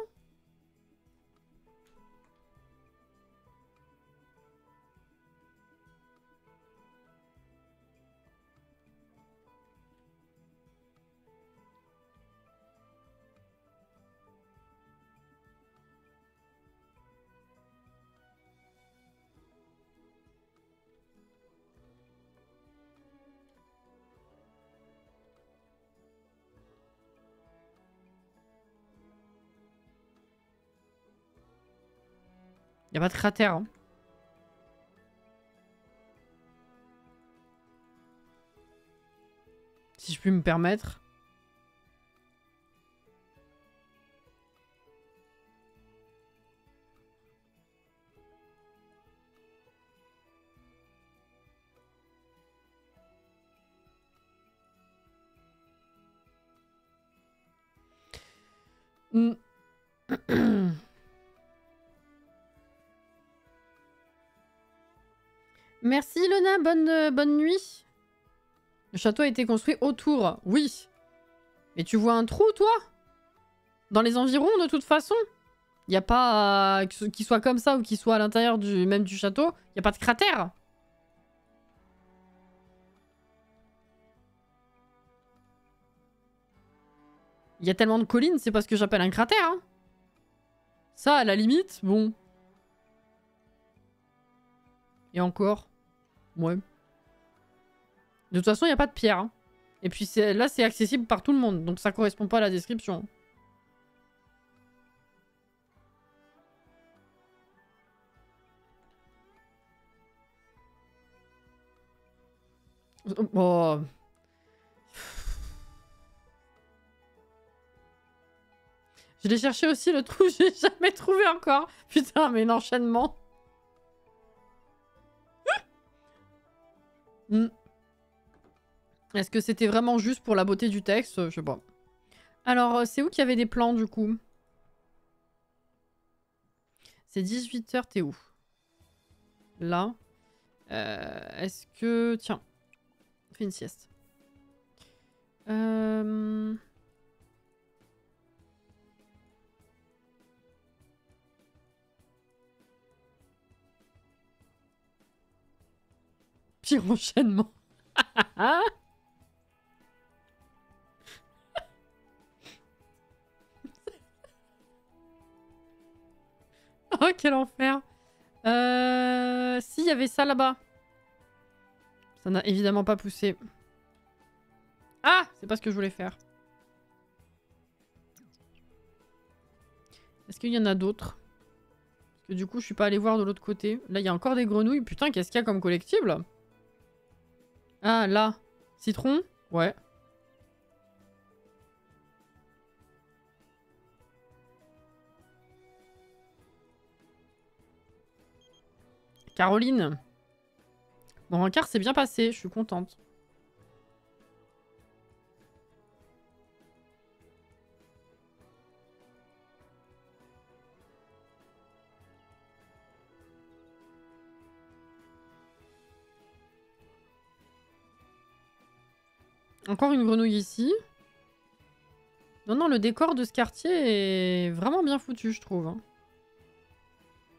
Y a pas de cratère. Hein. Si je puis me permettre. Merci Lena, bonne nuit. Le château a été construit autour, oui. Mais tu vois un trou, toi? Dans les environs, de toute façon? Y a pas... qu'il soit comme ça ou qu'il soit à l'intérieur même du château, y a pas de cratère? Il y a tellement de collines, c'est pas ce que j'appelle un cratère. Hein. Ça, à la limite, bon. Et encore. Ouais. De toute façon, il n'y a pas de pierre. Hein. Et puis là, c'est accessible par tout le monde. Donc ça correspond pas à la description. Oh... Je l'ai cherché aussi le trou, j'ai jamais trouvé encore. Putain, mais l'enchaînement. Est-ce que c'était vraiment juste pour la beauté du texte? Je sais pas. Alors, c'est où qu'il y avait des plans du coup? C'est 18 h, t'es où? Là. Est-ce que... Tiens. Fais une sieste. Pire enchaînement. Oh, quel enfer. Si, il y avait ça là-bas. Ça n'a évidemment pas poussé. Ah! C'est pas ce que je voulais faire. Est-ce qu'il y en a d'autres? Parce que du coup, je suis pas allé voir de l'autre côté. Là, il y a encore des grenouilles. Putain, qu'est-ce qu'il y a comme collectible? Ah, là. Citron? Ouais. Caroline. Mon rencard s'est bien passé, je suis contente. Encore une grenouille ici. Non, non, le décor de ce quartier est vraiment bien foutu, je trouve. Hein.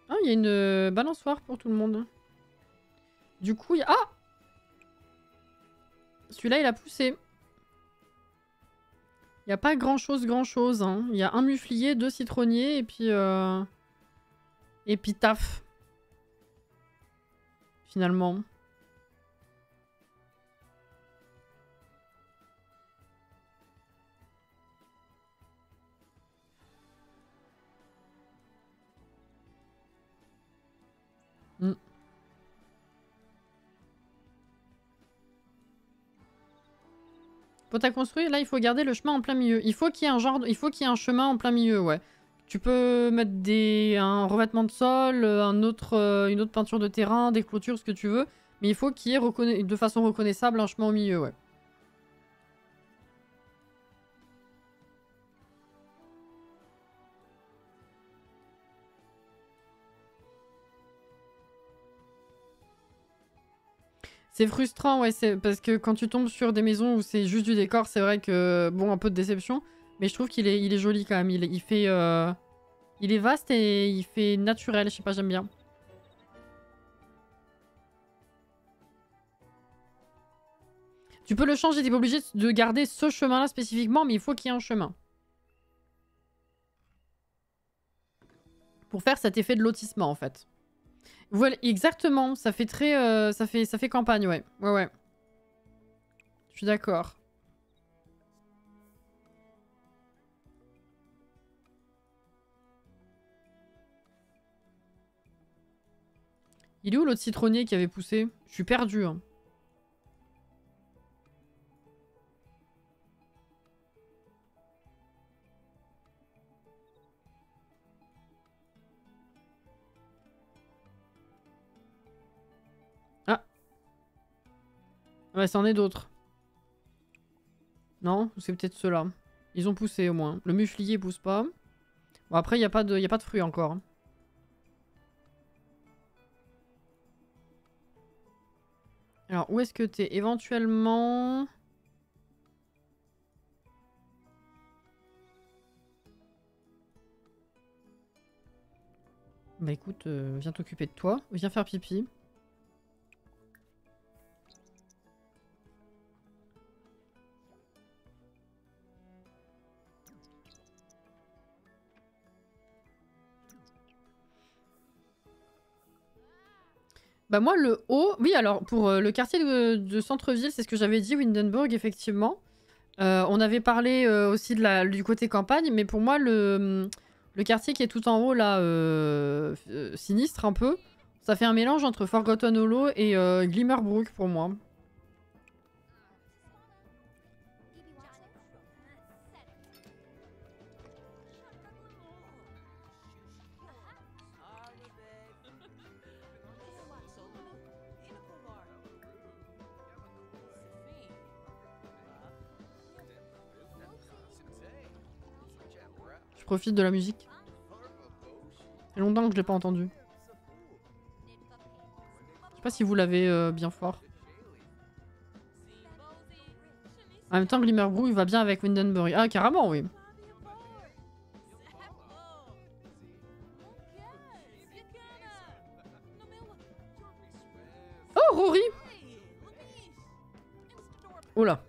Ah, il y a une balançoire pour tout le monde. Du coup, il y a... Ah! Celui-là, il a poussé. Il n'y a pas grand-chose, grand-chose. Hein. Il y a un muflier, 2 citronniers, et puis... Et puis taf. Finalement. Pour ta construire, là, il faut garder le chemin en plein milieu. Il faut qu'il y ait un genre... Il faut qu'il y ait un chemin en plein milieu, ouais. Tu peux mettre un revêtement de sol, une autre peinture de terrain, des clôtures, ce que tu veux. Mais il faut qu'il y ait de façon reconnaissable un chemin au milieu, ouais. C'est frustrant, ouais, parce que quand tu tombes sur des maisons où c'est juste du décor, c'est vrai que, bon, un peu de déception. Mais je trouve qu'il est joli quand même. Il fait... Il est vaste et il fait naturel, je sais pas, j'aime bien. Tu peux le changer, t'es pas obligé de garder ce chemin-là spécifiquement, mais il faut qu'il y ait un chemin. Pour faire cet effet de lotissement, en fait. Voilà, exactement, ça fait très... ça fait campagne, ouais. Ouais, ouais. Je suis d'accord. Il est où l'autre citronnier qui avait poussé? Je suis perdu. Hein. Ah. Ouais, c'en est d'autres. Non? C'est peut-être ceux-là. Ils ont poussé au moins. Le muflier pousse pas. Bon, après, il n'y a pas de fruits encore. Hein. Alors, où est-ce que t'es? Éventuellement... Bah écoute, viens t'occuper de toi. Viens faire pipi. Bah moi le haut, oui alors pour le quartier de centre-ville, c'est ce que j'avais dit, Windenburg effectivement. On avait parlé aussi du côté campagne, mais pour moi le quartier qui est tout en haut là, sinistre un peu, ça fait un mélange entre Forgotten Hollow et Glimmerbrook pour moi. Je profite de la musique. Ça fait longtemps que je l'ai pas entendu. Je sais pas si vous l'avez bien fort. En même temps, Glimmerbrook va bien avec Windenburg. Ah, carrément, oui. Oh, Rory! Oh là.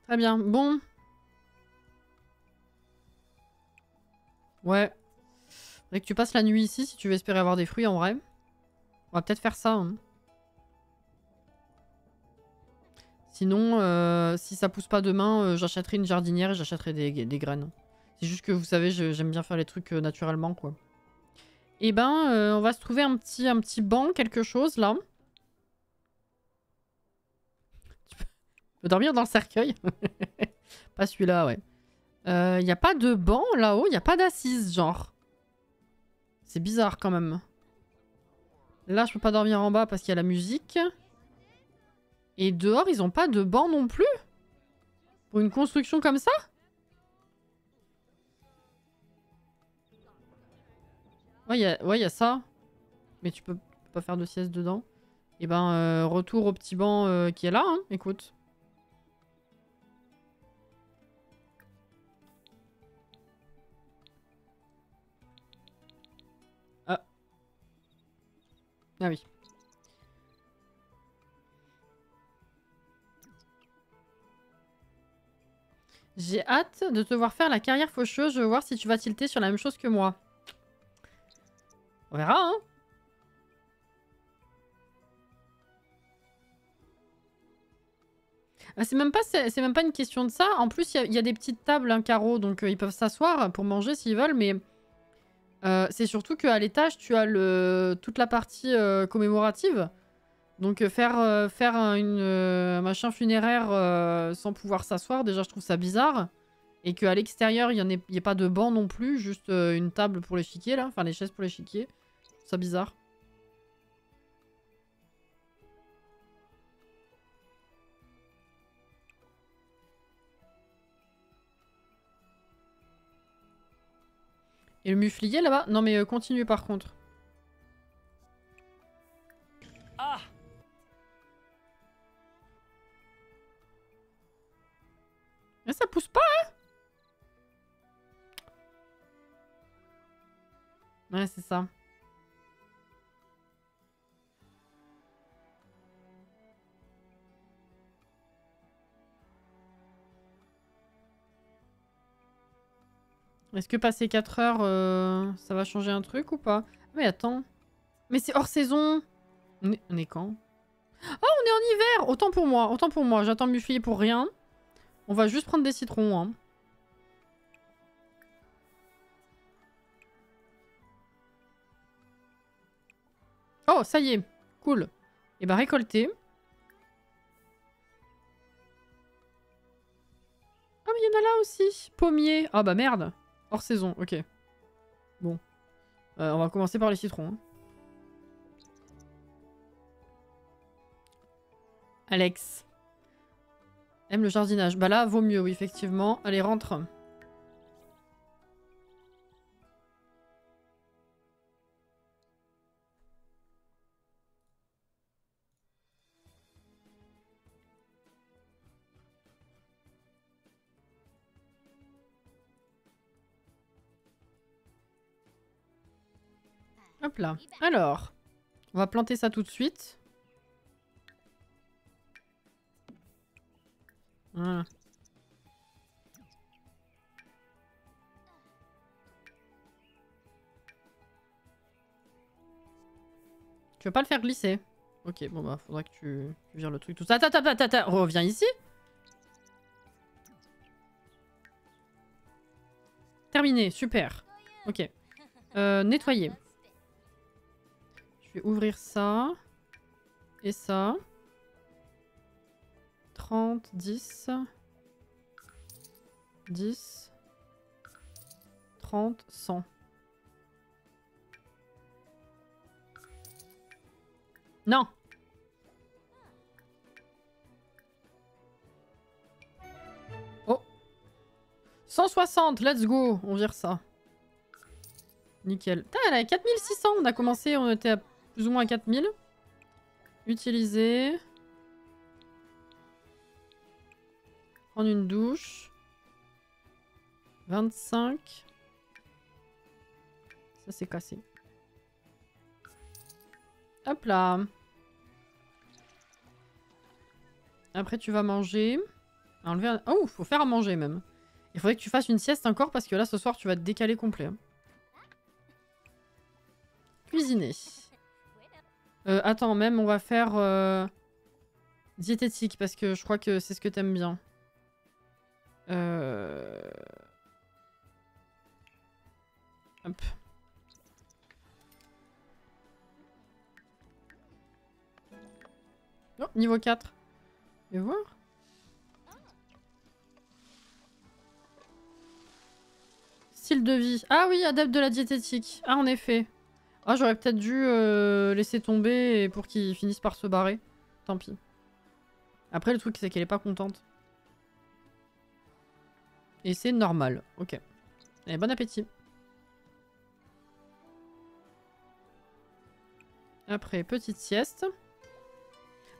Très bien, bon. Ouais. Faudrait que tu passes la nuit ici si tu veux espérer avoir des fruits en vrai. On va peut-être faire ça. Hein. Sinon, si ça pousse pas demain, j'achèterai une jardinière et j'achèterai des graines. C'est juste que vous savez, j'aime bien faire les trucs naturellement, quoi. Et ben, on va se trouver un petit banc, quelque chose, là. Tu peux dormir dans le cercueil. Pas celui-là, ouais. Y a pas de banc, là-haut. Y a pas d'assise, genre. C'est bizarre, quand même. Là, je peux pas dormir en bas parce qu'il y a la musique. Et dehors, ils ont pas de banc non plus? Pour une construction comme ça? Ouais, y a ça. Mais tu peux pas faire de sieste dedans. Et ben, retour au petit banc qui est là, hein, écoute. Ah. Ah oui. J'ai hâte de te voir faire la carrière faucheuse. Je veux voir si tu vas tilter sur la même chose que moi. On verra, hein. Ah, c'est même pas une question de ça. En plus, il y a des petites tables, un carreau, donc ils peuvent s'asseoir pour manger s'ils veulent, mais c'est surtout qu'à l'étage, tu as toute la partie commémorative. Donc faire un machin funéraire sans pouvoir s'asseoir, déjà je trouve ça bizarre. Et qu'à l'extérieur, il n'y ait pas de banc non plus, juste une table pour l'échiquier là, enfin les chaises pour l'échiquier. Je trouve ça bizarre. Et le muflier là-bas? Non mais continuez par contre. Ah! Mais ça pousse pas, hein? Ouais, c'est ça. Est-ce que passer 4 heures, ça va changer un truc ou pas? Mais attends. Mais c'est hors saison. On est quand? Oh, on est en hiver! Autant pour moi, autant pour moi. J'attends Muflier pour rien. On va juste prendre des citrons, hein. Oh, ça y est. Cool. Et bah, récolter. Ah, mais il y en a là aussi. Pommier. Ah, bah merde. Hors saison, ok. Bon. On va commencer par les citrons. Hein. Alex. Aime le jardinage. Bah là, vaut mieux, oui, effectivement. Allez, rentre. Hop là. Alors, on va planter ça tout de suite. Voilà. Tu veux pas le faire glisser? Ok, bon bah faudra que tu vires le truc tout ça. Attends, reviens ici. Terminé, super. Ok. Nettoyer. Je vais ouvrir ça. Et ça. 30, 10. 10. 30, 100. Non. Oh. 160, let's go. On vire ça. Nickel. Putain, elle est à 4600. On a commencé, on était à plus ou moins à 4000. Utiliser. Prendre une douche. 25. Ça, c'est cassé. Hop là. Après, tu vas manger. Enlever un... Oh, faut faire à manger même. Il faudrait que tu fasses une sieste encore parce que là, ce soir, tu vas te décaler complet. Cuisiner. Attends, même, on va faire diététique parce que je crois que c'est ce que t'aimes bien. Hop. Oh, niveau 4. Je vais voir. Style de vie. Ah oui, adepte de la diététique. Ah, en effet. Ah, j'aurais peut-être dû laisser tomber pour qu'ils finissent par se barrer. Tant pis. Après, le truc, c'est qu'elle est pas contente. Et c'est normal. Ok. Allez, bon appétit. Après, petite sieste.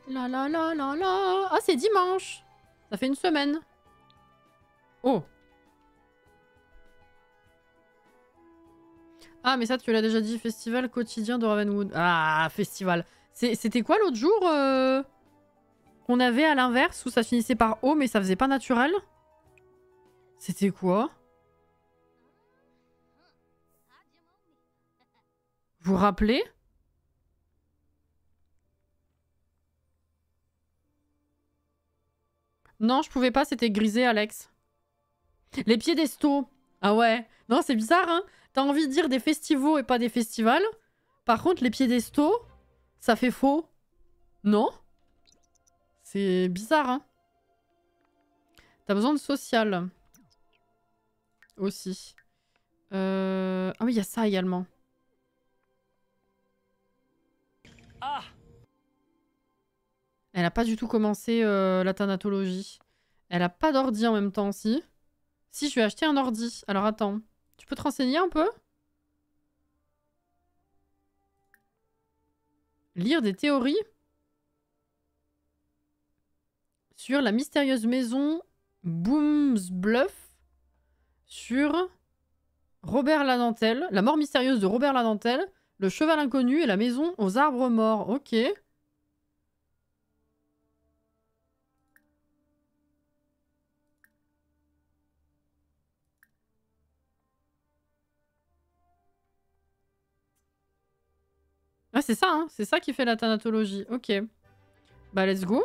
La la la la la. Ah, c'est dimanche. Ça fait une semaine. Oh. Ah, mais ça, tu l'as déjà dit. Festival quotidien de Ravenwood. Ah, festival. C'était quoi l'autre jour qu'on avait à l'inverse où ça finissait par O mais ça faisait pas naturel? C'était quoi? Vous vous rappelez? Non, je pouvais pas, c'était grisé, Alex. Les piédestaux. Ah ouais. Non, c'est bizarre, hein. T'as envie de dire des festivals et pas des festivals. Par contre, les piédestaux, ça fait faux. Non? C'est bizarre, hein. T'as besoin de social. Aussi. Ah oui, il y a ça également. Ah! Elle a pas du tout commencé la thanatologie. Elle a pas d'ordi en même temps, si. Si, je vais acheter un ordi. Alors attends. Tu peux te renseigner un peu? Lire des théories sur la mystérieuse maison Boomsbluff, sur Robert Ladentelle, la mort mystérieuse de Robert Ladentelle, le cheval inconnu et la maison aux arbres morts. Ok. Ah, c'est ça, hein. C'est ça qui fait la thanatologie. Ok. Bah, let's go.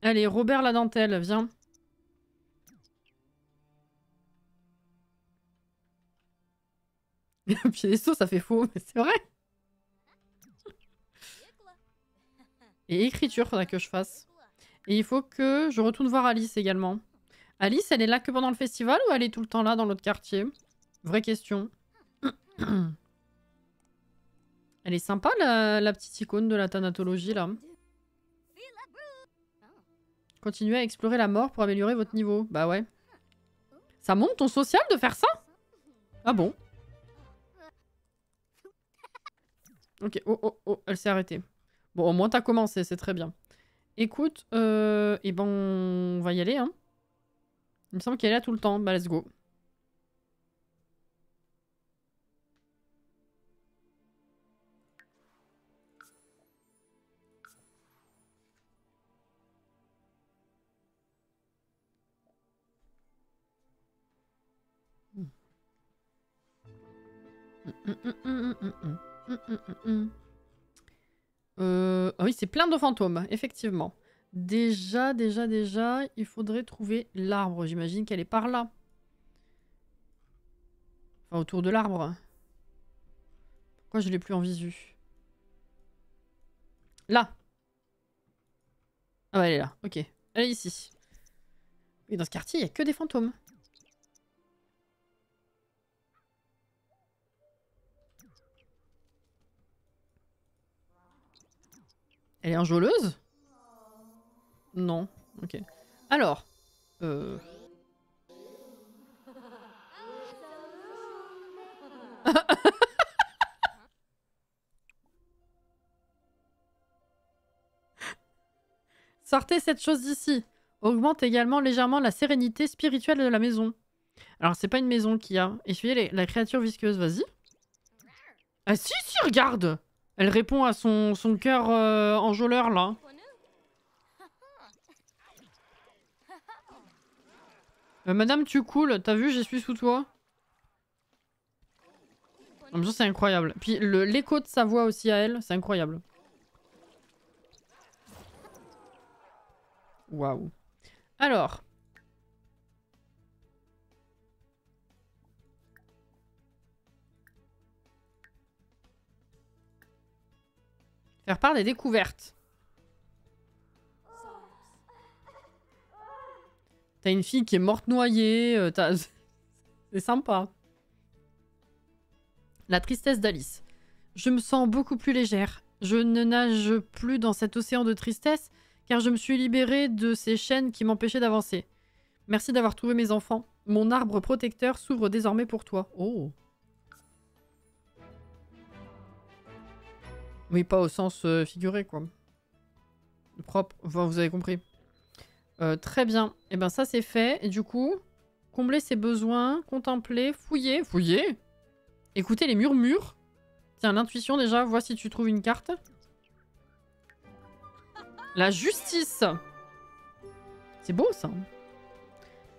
Allez, Robert Ladentelle, viens. Piédesto, ça fait faux, mais c'est vrai. Et écriture, faudra que je fasse. Et il faut que je retourne voir Alice également. Alice, elle est là que pendant le festival ou elle est tout le temps là dans l'autre quartier? Vraie question. Elle est sympa la petite icône de la thanatologie là. Continuez à explorer la mort pour améliorer votre niveau. Bah ouais. Ça monte ton social de faire ça? Ah bon? Ok, oh, elle s'est arrêtée. Bon, au moins t'as commencé, c'est très bien. Écoute, et ben on va y aller, hein. Il me semble qu'elle est là tout le temps. Bah let's go. Ah oui, c'est plein de fantômes, effectivement. Déjà, il faudrait trouver l'arbre. J'imagine qu'elle est par là. Enfin, autour de l'arbre. Pourquoi je l'ai plus en visu? Là. Ah ouais, elle est là. Ok. Elle est ici. Et dans ce quartier, il n'y a que des fantômes. Elle est enjôleuse? Non. Ok. Alors. Sortez cette chose d'ici. Augmente également légèrement la sérénité spirituelle de la maison. Alors, c'est pas une maison qu'il y a. Essuyez la créature visqueuse, vas-y. Ah si, regarde! Elle répond à son cœur enjôleur, là. Madame, tu coules, t'as vu, je suis sous toi. En même temps, c'est incroyable. Puis l'écho de sa voix aussi à elle, c'est incroyable. Waouh. Alors. Faire part des découvertes. T'as une fille qui est morte noyée, c'est sympa. La tristesse d'Alice. Je me sens beaucoup plus légère. Je ne nage plus dans cet océan de tristesse, car je me suis libérée de ces chaînes qui m'empêchaient d'avancer. Merci d'avoir trouvé mes enfants. Mon arbre protecteur s'ouvre désormais pour toi. Oh. Oui, pas au sens figuré, quoi. Propre. Enfin, vous avez compris. Très bien. Et ben ça, c'est fait. Et du coup, combler ses besoins, contempler, fouiller. Fouiller? Écouter les murmures. Tiens, l'intuition déjà, vois si tu trouves une carte. La justice. C'est beau, ça.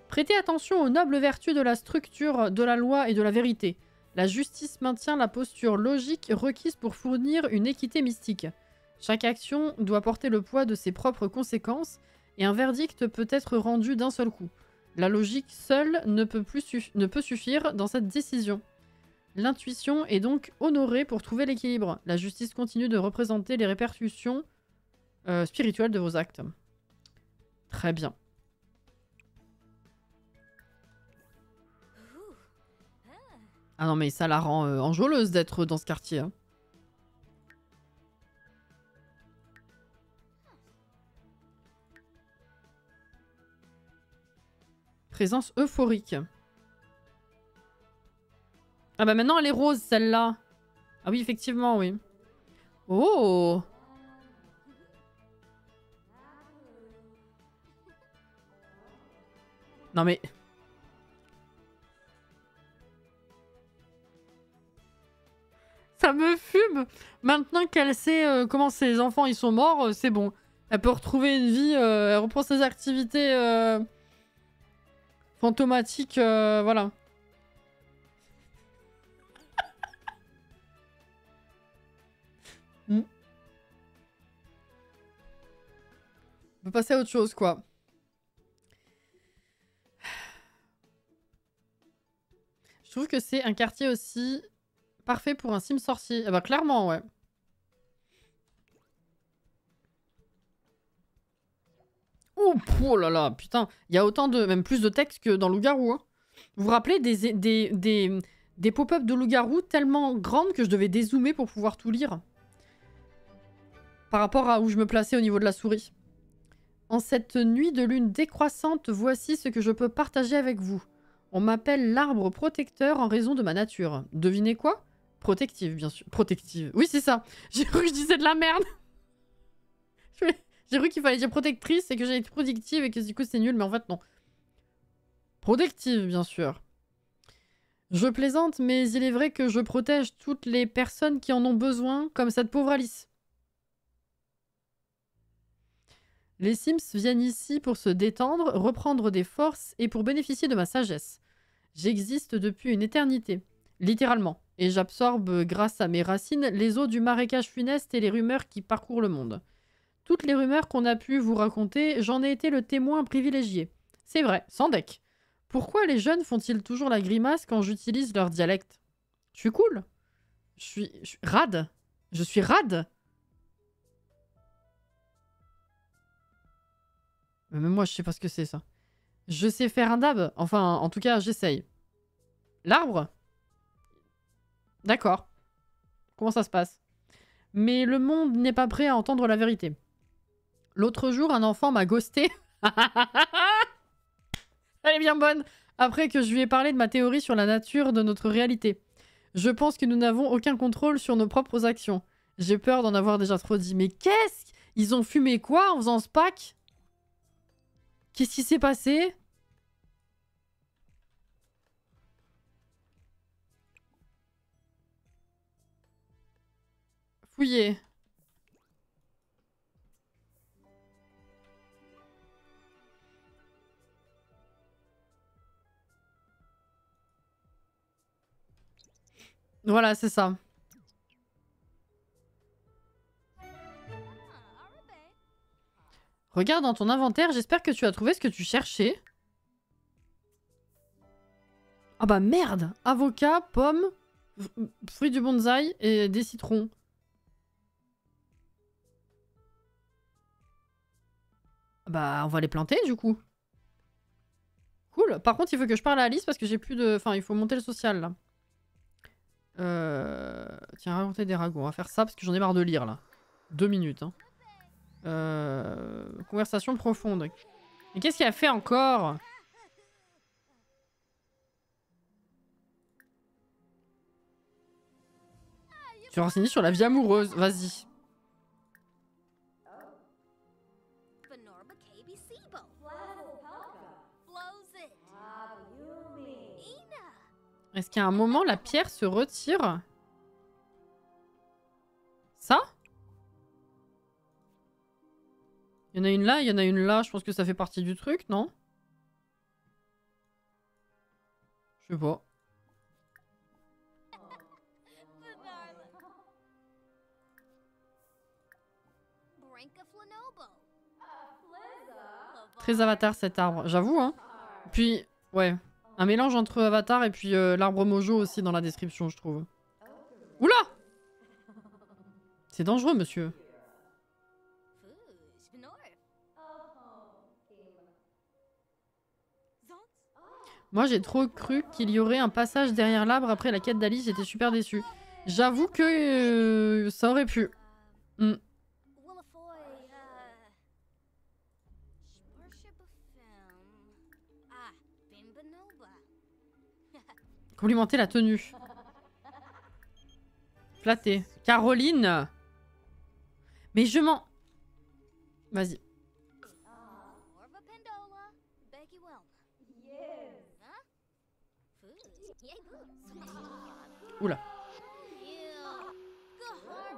Prêtez attention aux nobles vertus de la structure, de la loi et de la vérité. La justice maintient la posture logique requise pour fournir une équité mystique. Chaque action doit porter le poids de ses propres conséquences et un verdict peut être rendu d'un seul coup. La logique seule ne peut suffire dans cette décision. L'intuition est donc honorée pour trouver l'équilibre. La justice continue de représenter les répercussions spirituelles de vos actes. Très bien. Ah non mais ça la rend enjôleuse d'être dans ce quartier. Hein. Présence euphorique. Ah bah maintenant elle est rose celle-là. Ah oui effectivement oui. Oh. Non mais... Ça me fume. Maintenant qu'elle sait comment ses enfants ils sont morts, c'est bon. Elle peut retrouver une vie, elle reprend ses activités fantomatiques, voilà. On peut passer à autre chose, quoi. Je trouve que c'est un quartier aussi Parfait pour un sim sorcier. Ah bah clairement, ouais. Ouh, oh là là, putain. Il y a autant de... Même plus de texte que dans Loup-Garou. Hein. Vous vous rappelez des pop-up de Loup-Garou tellement grandes que je devais dézoomer pour pouvoir tout lire. Par rapport à où je me plaçais au niveau de la souris. En cette nuit de lune décroissante, voici ce que je peux partager avec vous. On m'appelle l'arbre protecteur en raison de ma nature. Devinez quoi? Protective, bien sûr. Protective. Oui, c'est ça. J'ai cru que je disais de la merde. J'ai cru qu'il fallait dire protectrice et que j'allais être productive et que du coup c'est nul, mais en fait non. Protective, bien sûr. Je plaisante, mais il est vrai que je protège toutes les personnes qui en ont besoin, comme cette pauvre Alice. Les Sims viennent ici pour se détendre, reprendre des forces et pour bénéficier de ma sagesse. J'existe depuis une éternité, littéralement, et j'absorbe, grâce à mes racines, les eaux du marécage funeste et les rumeurs qui parcourent le monde. Toutes les rumeurs qu'on a pu vous raconter, j'en ai été le témoin privilégié. C'est vrai, sans deck. Pourquoi les jeunes font-ils toujours la grimace quand j'utilise leur dialecte? Je suis cool. Je suis rade. Je suis rade. Mais même moi, je sais pas ce que c'est, ça. Je sais faire un dab. Enfin, en tout cas, j'essaye. L'arbre? D'accord. Comment ça se passe? Mais le monde n'est pas prêt à entendre la vérité. L'autre jour, un enfant m'a ghosté. Elle est bien bonne. Après que je lui ai parlé de ma théorie sur la nature de notre réalité. Je pense que nous n'avons aucun contrôle sur nos propres actions. J'ai peur d'en avoir déjà trop dit. Mais qu'est-ce qu'ils ont fumé quoi en faisant ce pack? Qu'est-ce qui s'est passé? Fouillez. Voilà, c'est ça. Regarde dans ton inventaire, j'espère que tu as trouvé ce que tu cherchais. Ah bah merde! Avocat, pomme, fruits du bonsaï et des citrons. Bah on va les planter du coup. Cool. Par contre, il faut que je parle à Alice parce que j'ai plus de... Enfin, il faut monter le social là. Tiens, raconter des ragots. On va faire ça parce que j'en ai marre de lire là. 2 minutes. Hein. Conversation profonde. Mais qu'est-ce qu'il a fait encore? Tu es renseigné sur la vie amoureuse. Vas-y. Est-ce qu'à un moment, la pierre se retire? Ça? Il y en a une là, il y en a une là. Je pense que ça fait partie du truc, non? Je sais pas. Très Avatar cet arbre, j'avoue, hein. Puis, ouais, un mélange entre Avatar et puis l'arbre Mojo aussi dans la description, je trouve. Oula! C'est dangereux, monsieur. Moi, j'ai trop cru qu'il y aurait un passage derrière l'arbre après la quête d'Alice, j'étais super déçue. J'avoue que ça aurait pu. Mm. Complimenter la tenue. Flatter. Caroline! Mais je m'en... Vas-y. Oula.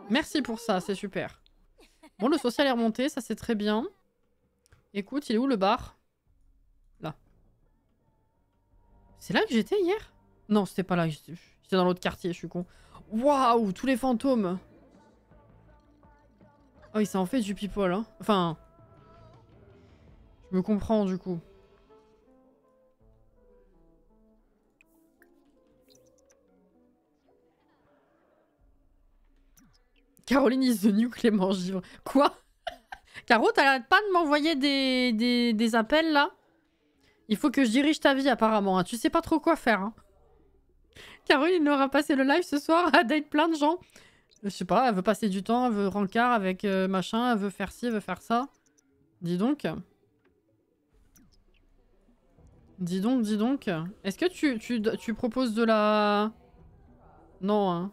Merci pour ça, c'est super. Bon, le social est remonté, ça c'est très bien. Écoute, il est où le bar? Là. C'est là que j'étais hier? Non, c'était pas là. J'étais dans l'autre quartier, je suis con. Waouh, tous les fantômes. Oh, il s'en fait du people, hein. Enfin... Je me comprends, du coup. Caroline is the new Clément Givre. Quoi? Caro, t'arrêtes pas de m'envoyer des appels là? Il faut que je dirige ta vie apparemment. Hein. Tu sais pas trop quoi faire. Hein. Caroline aura passé le live ce soir à date plein de gens. Je sais pas, elle veut passer du temps, elle veut rencard avec machin, elle veut faire ci, elle veut faire ça. Dis donc. Dis donc, dis donc. Est-ce que tu proposes de la... Non, hein.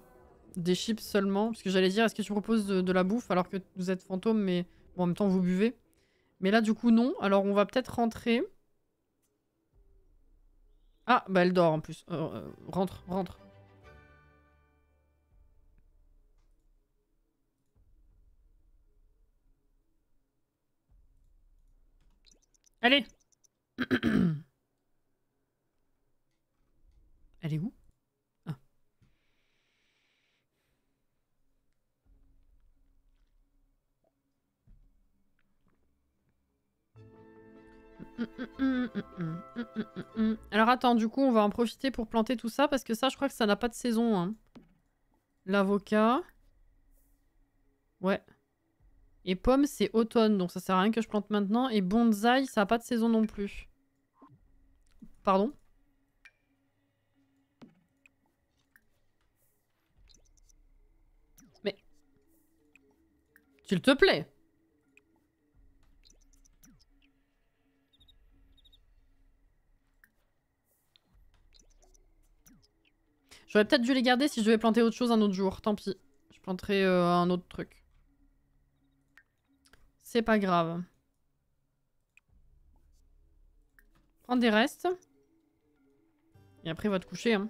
Des chips seulement. Parce que j'allais dire, est-ce que tu proposes de la bouffe alors que vous êtes fantôme, mais bon, en même temps, vous buvez. Mais là, du coup, non. Alors, on va peut-être rentrer. Ah, bah elle dort en plus. Rentre, rentre. Allez. Elle est où? Ah. Alors attends, du coup, on va en profiter pour planter tout ça parce que ça, je crois que ça n'a pas de saison. Hein. L'avocat. Ouais. Et pomme, c'est automne, donc ça sert à rien que je plante maintenant. Et bonsaï, ça n'a pas de saison non plus. Pardon? Mais... S'il te plaît. J'aurais peut-être dû les garder si je devais planter autre chose un autre jour. Tant pis. Je planterai un autre truc. C'est pas grave. Prends des restes. Et après, va te coucher. Hein.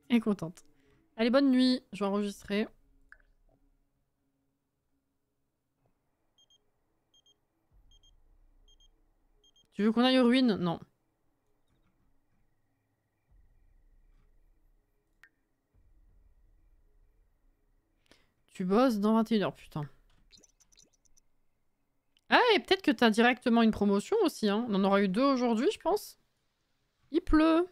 Elle est contente. Allez, bonne nuit. Je vais enregistrer. Tu veux qu'on aille aux ruines? Non. Tu bosses dans 21h, putain. Ah, et peut-être que t'as directement une promotion aussi, hein. On en aura eu 2 aujourd'hui, je pense. Il pleut.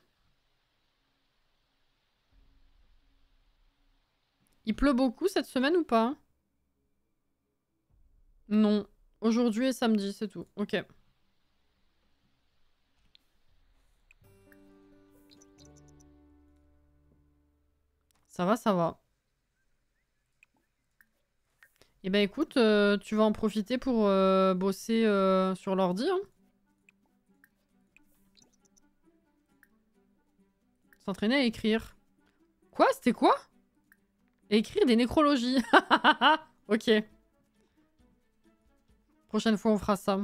Il pleut beaucoup cette semaine ou pas? Non. Aujourd'hui et samedi, c'est tout. Ok. Ça va, ça va. Eh ben écoute, tu vas en profiter pour bosser sur l'ordi. Hein. S'entraîner à écrire. Quoi? C'était quoi? Écrire des nécrologies. Ok. Prochaine fois, on fera ça.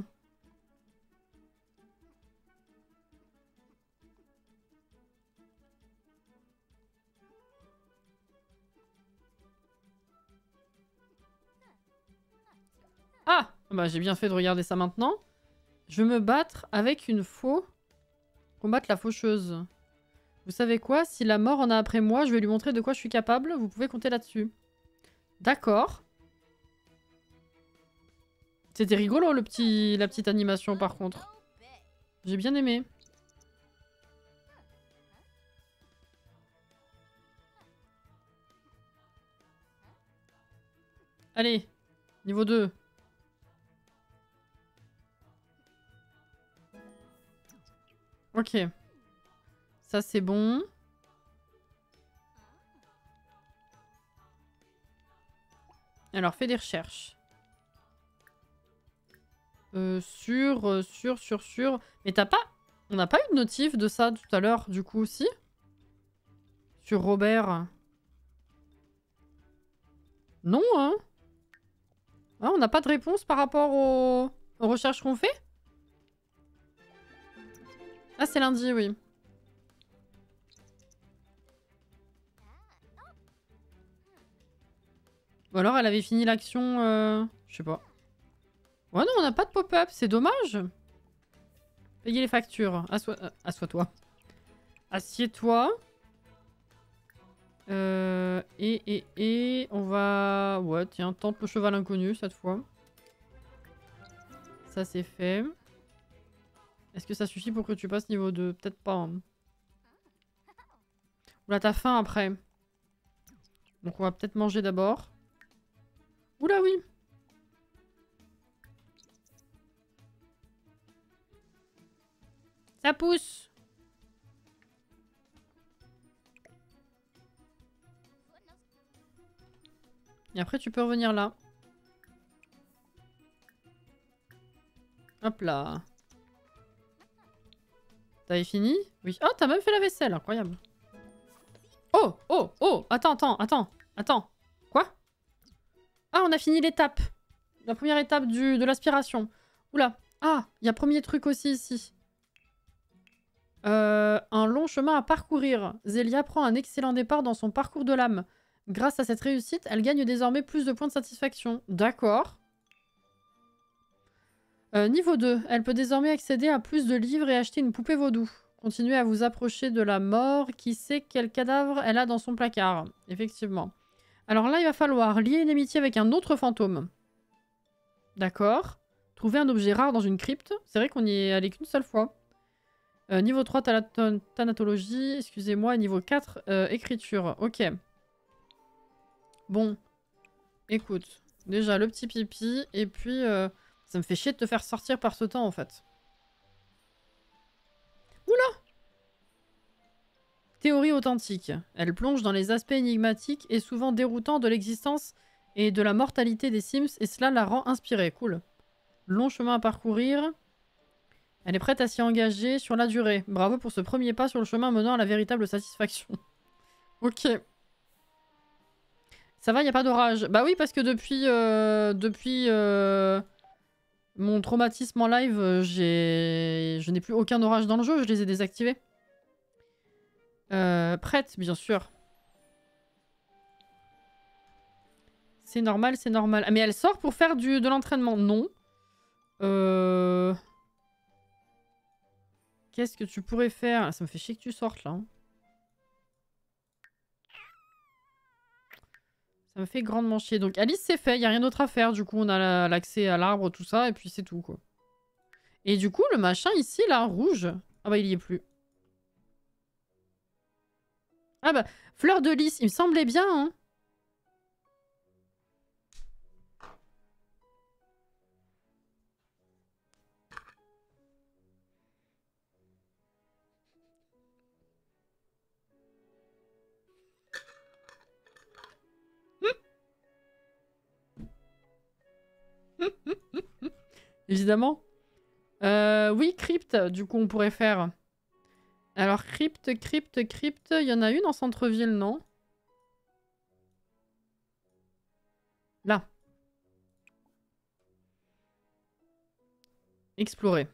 Ah! Bah j'ai bien fait de regarder ça maintenant. Je veux me battre avec une faux. Combattre la faucheuse. Vous savez quoi? Si la mort en a après moi, je vais lui montrer de quoi je suis capable. Vous pouvez compter là-dessus. D'accord. C'était rigolo la petite animation par contre. J'ai bien aimé. Allez, niveau 2. Ok. Ça c'est bon. Alors fais des recherches. Sur. Mais t'as pas... On n'a pas eu de notif de ça tout à l'heure, du coup, aussi? Sur Robert. Non, hein? Ah, on n'a pas de réponse par rapport aux recherches qu'on fait? Ah, c'est lundi, oui. Ou alors elle avait fini l'action... Je sais pas. Ouais, non, on n'a pas de pop-up, c'est dommage. Payer les factures. Assois-toi. Assieds-toi. Et on va... Ouais, tiens, tente le cheval inconnu cette fois. Ça, c'est fait. Est-ce que ça suffit pour que tu passes niveau 2? Peut-être pas. Hein. Oula, t'as faim après. Donc on va peut-être manger d'abord. Oula, oui. Ça pousse. Et après, tu peux revenir là. Hop là. T'avais fini? Oui. Oh, t'as même fait la vaisselle. Incroyable. Oh, oh, oh. Attends. Quoi? Ah, on a fini l'étape. La première étape de l'aspiration. Oula. Ah, il y a premier truc aussi ici. Un long chemin à parcourir. Zélia prend un excellent départ dans son parcours de l'âme. Grâce à cette réussite, elle gagne désormais plus de points de satisfaction. D'accord. Niveau 2. Elle peut désormais accéder à plus de livres et acheter une poupée vaudou. Continuez à vous approcher de la mort. Qui sait quel cadavre elle a dans son placard. Effectivement. Alors là, il va falloir lier une amitié avec un autre fantôme. D'accord. Trouver un objet rare dans une crypte. C'est vrai qu'on y est allé qu'une seule fois. Niveau 3, thanatologie. Excusez-moi. Niveau 4, écriture. Ok. Bon. Écoute. Déjà, le petit pipi. Et puis, ça me fait chier de te faire sortir par ce temps, en fait. Oula! Théorie authentique. Elle plonge dans les aspects énigmatiques et souvent déroutants de l'existence et de la mortalité des Sims, et cela la rend inspirée. Cool. Long chemin à parcourir. Elle est prête à s'y engager sur la durée. Bravo pour ce premier pas sur le chemin menant à la véritable satisfaction. Ok. Ça va, y a pas d'orage. Bah oui, parce que depuis mon traumatisme en live, je n'ai plus aucun orage dans le jeu, je les ai désactivés. Prête, bien sûr. C'est normal, c'est normal. Ah, mais elle sort pour faire de l'entraînement? Non. Qu'est-ce que tu pourrais faire? Ça me fait chier que tu sortes, là. Hein. Ça me fait grandement chier. Donc Alice, c'est fait. Il y a rien d'autre à faire. Du coup, on a l'accès à l'arbre, tout ça. Et puis, c'est tout, quoi. Et du coup, le machin ici, là, rouge. Ah bah, il y est plus. Ah bah, fleur de lys. Il me semblait bien, hein. Évidemment. Oui, crypte, du coup, on pourrait faire. Alors, crypte, il y en a une en centre-ville, non? Là. Explorer.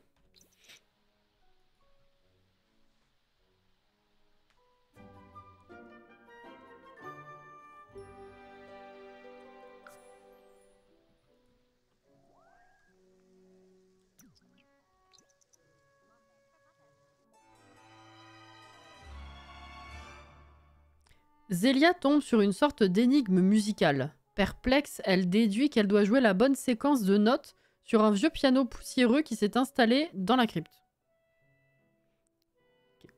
Zélia tombe sur une sorte d'énigme musicale. Perplexe, elle déduit qu'elle doit jouer la bonne séquence de notes sur un vieux piano poussiéreux qui s'est installé dans la crypte. Okay.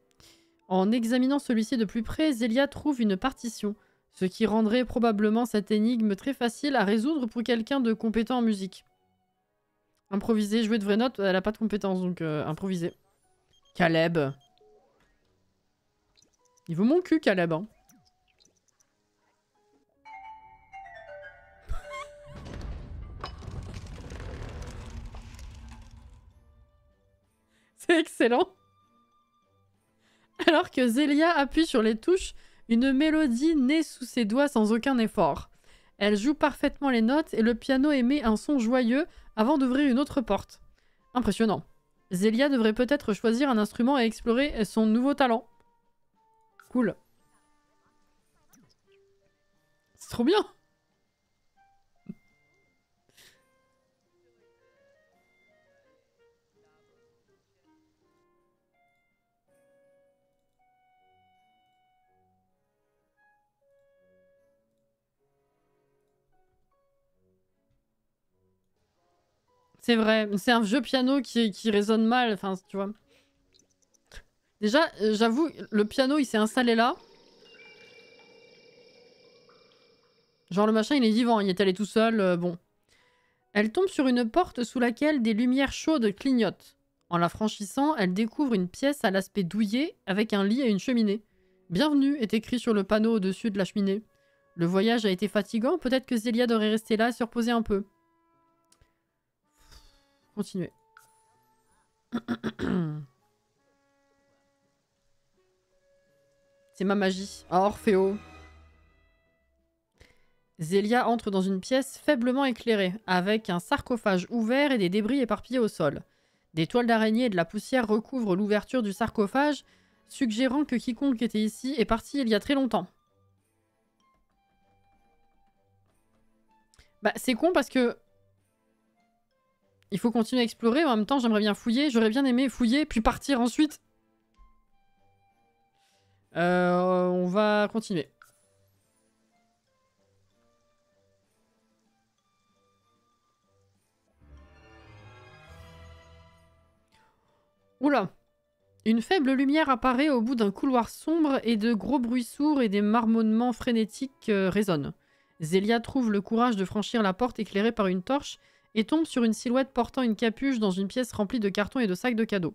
En examinant celui-ci de plus près, Zélia trouve une partition, ce qui rendrait probablement cette énigme très facile à résoudre pour quelqu'un de compétent en musique. Improviser, jouer de vraies notes, elle a pas de compétences, donc improviser. Caleb. Il vaut mon cul, Caleb, hein. C'est excellent. Alors que Zélia appuie sur les touches, une mélodie naît sous ses doigts sans aucun effort. Elle joue parfaitement les notes et le piano émet un son joyeux avant d'ouvrir une autre porte. Impressionnant. Zélia devrait peut-être choisir un instrument et explorer son nouveau talent. Cool. C'est trop bien. C'est vrai, c'est un vieux piano qui résonne mal, enfin, tu vois. Déjà, j'avoue, le piano, il s'est installé là. Genre, le machin, il est vivant, il est allé tout seul, bon. Elle tombe sur une porte sous laquelle des lumières chaudes clignotent. En la franchissant, elle découvre une pièce à l'aspect douillet avec un lit et une cheminée. Bienvenue est écrit sur le panneau au-dessus de la cheminée. Le voyage a été fatigant, peut-être que Zélia devrait rester là et se reposer un peu. Continuez. C'est ma magie. Ah, Orfeo. Zélia entre dans une pièce faiblement éclairée, avec un sarcophage ouvert et des débris éparpillés au sol. Des toiles d'araignée et de la poussière recouvrent l'ouverture du sarcophage, suggérant que quiconque était ici est parti il y a très longtemps. Bah, c'est con parce que... Il faut continuer à explorer, en même temps j'aimerais bien fouiller, j'aurais bien aimé fouiller, puis partir ensuite. On va continuer. Oula. Une faible lumière apparaît au bout d'un couloir sombre et de gros bruits sourds et des marmonnements frénétiques résonnent. Zélia trouve le courage de franchir la porte éclairée par une torche et tombe sur une silhouette portant une capuche dans une pièce remplie de cartons et de sacs de cadeaux.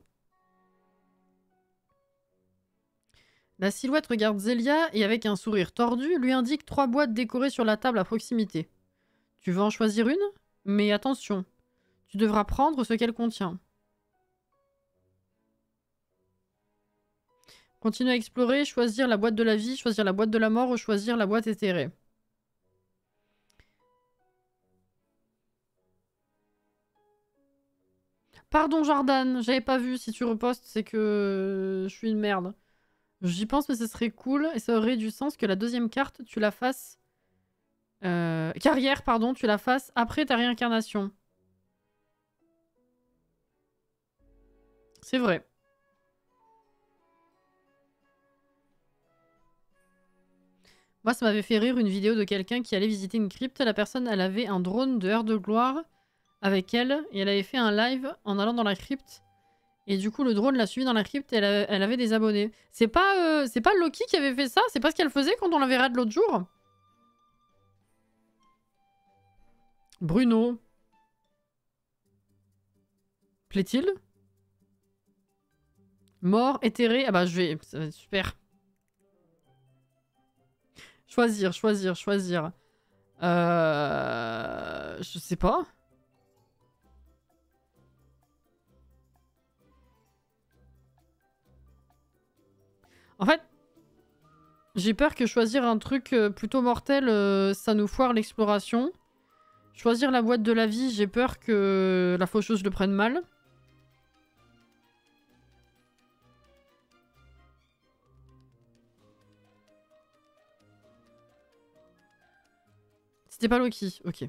La silhouette regarde Zélia et avec un sourire tordu lui indique 3 boîtes décorées sur la table à proximité. Tu veux en choisir une? Mais attention, tu devras prendre ce qu'elle contient. Continue à explorer, choisir la boîte de la vie, choisir la boîte de la mort ou choisir la boîte éthérée. Pardon Jordan, j'avais pas vu, si tu repostes c'est que je suis une merde. J'y pense mais ce serait cool et ça aurait du sens que la deuxième carte tu la fasses... Carrière pardon, tu la fasses après ta réincarnation. C'est vrai. Moi, ça m'avait fait rire une vidéo de quelqu'un qui allait visiter une crypte. La personne, elle avait un drone de Heure de Gloire avec elle. Et elle avait fait un live en allant dans la crypte. Et du coup, le drone l'a suivi dans la crypte et elle avait des abonnés. C'est pas Loki qui avait fait ça? C'est pas ce qu'elle faisait quand on la verra de l'autre jour? Bruno. Plaît-il? Mort, éthéré. Ah bah, je vais... Ça va être super. Choisir. Je sais pas. En fait, j'ai peur que choisir un truc plutôt mortel, ça nous foire l'exploration. Choisir la boîte de la vie, j'ai peur que la faucheuse le prenne mal. C'était pas Loki, ok.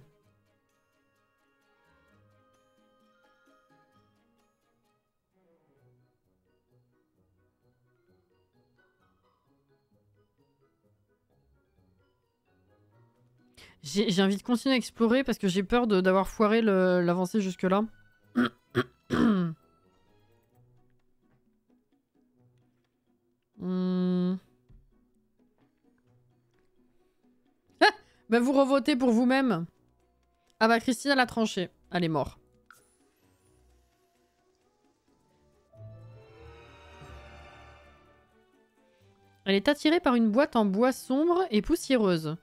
J'ai envie de continuer à explorer parce que j'ai peur d'avoir foiré l'avancée jusque-là. Bah vous revotez pour vous-même. Ah bah Christine elle a tranché. Elle est morte. Elle est attirée par une boîte en bois sombre et poussiéreuse.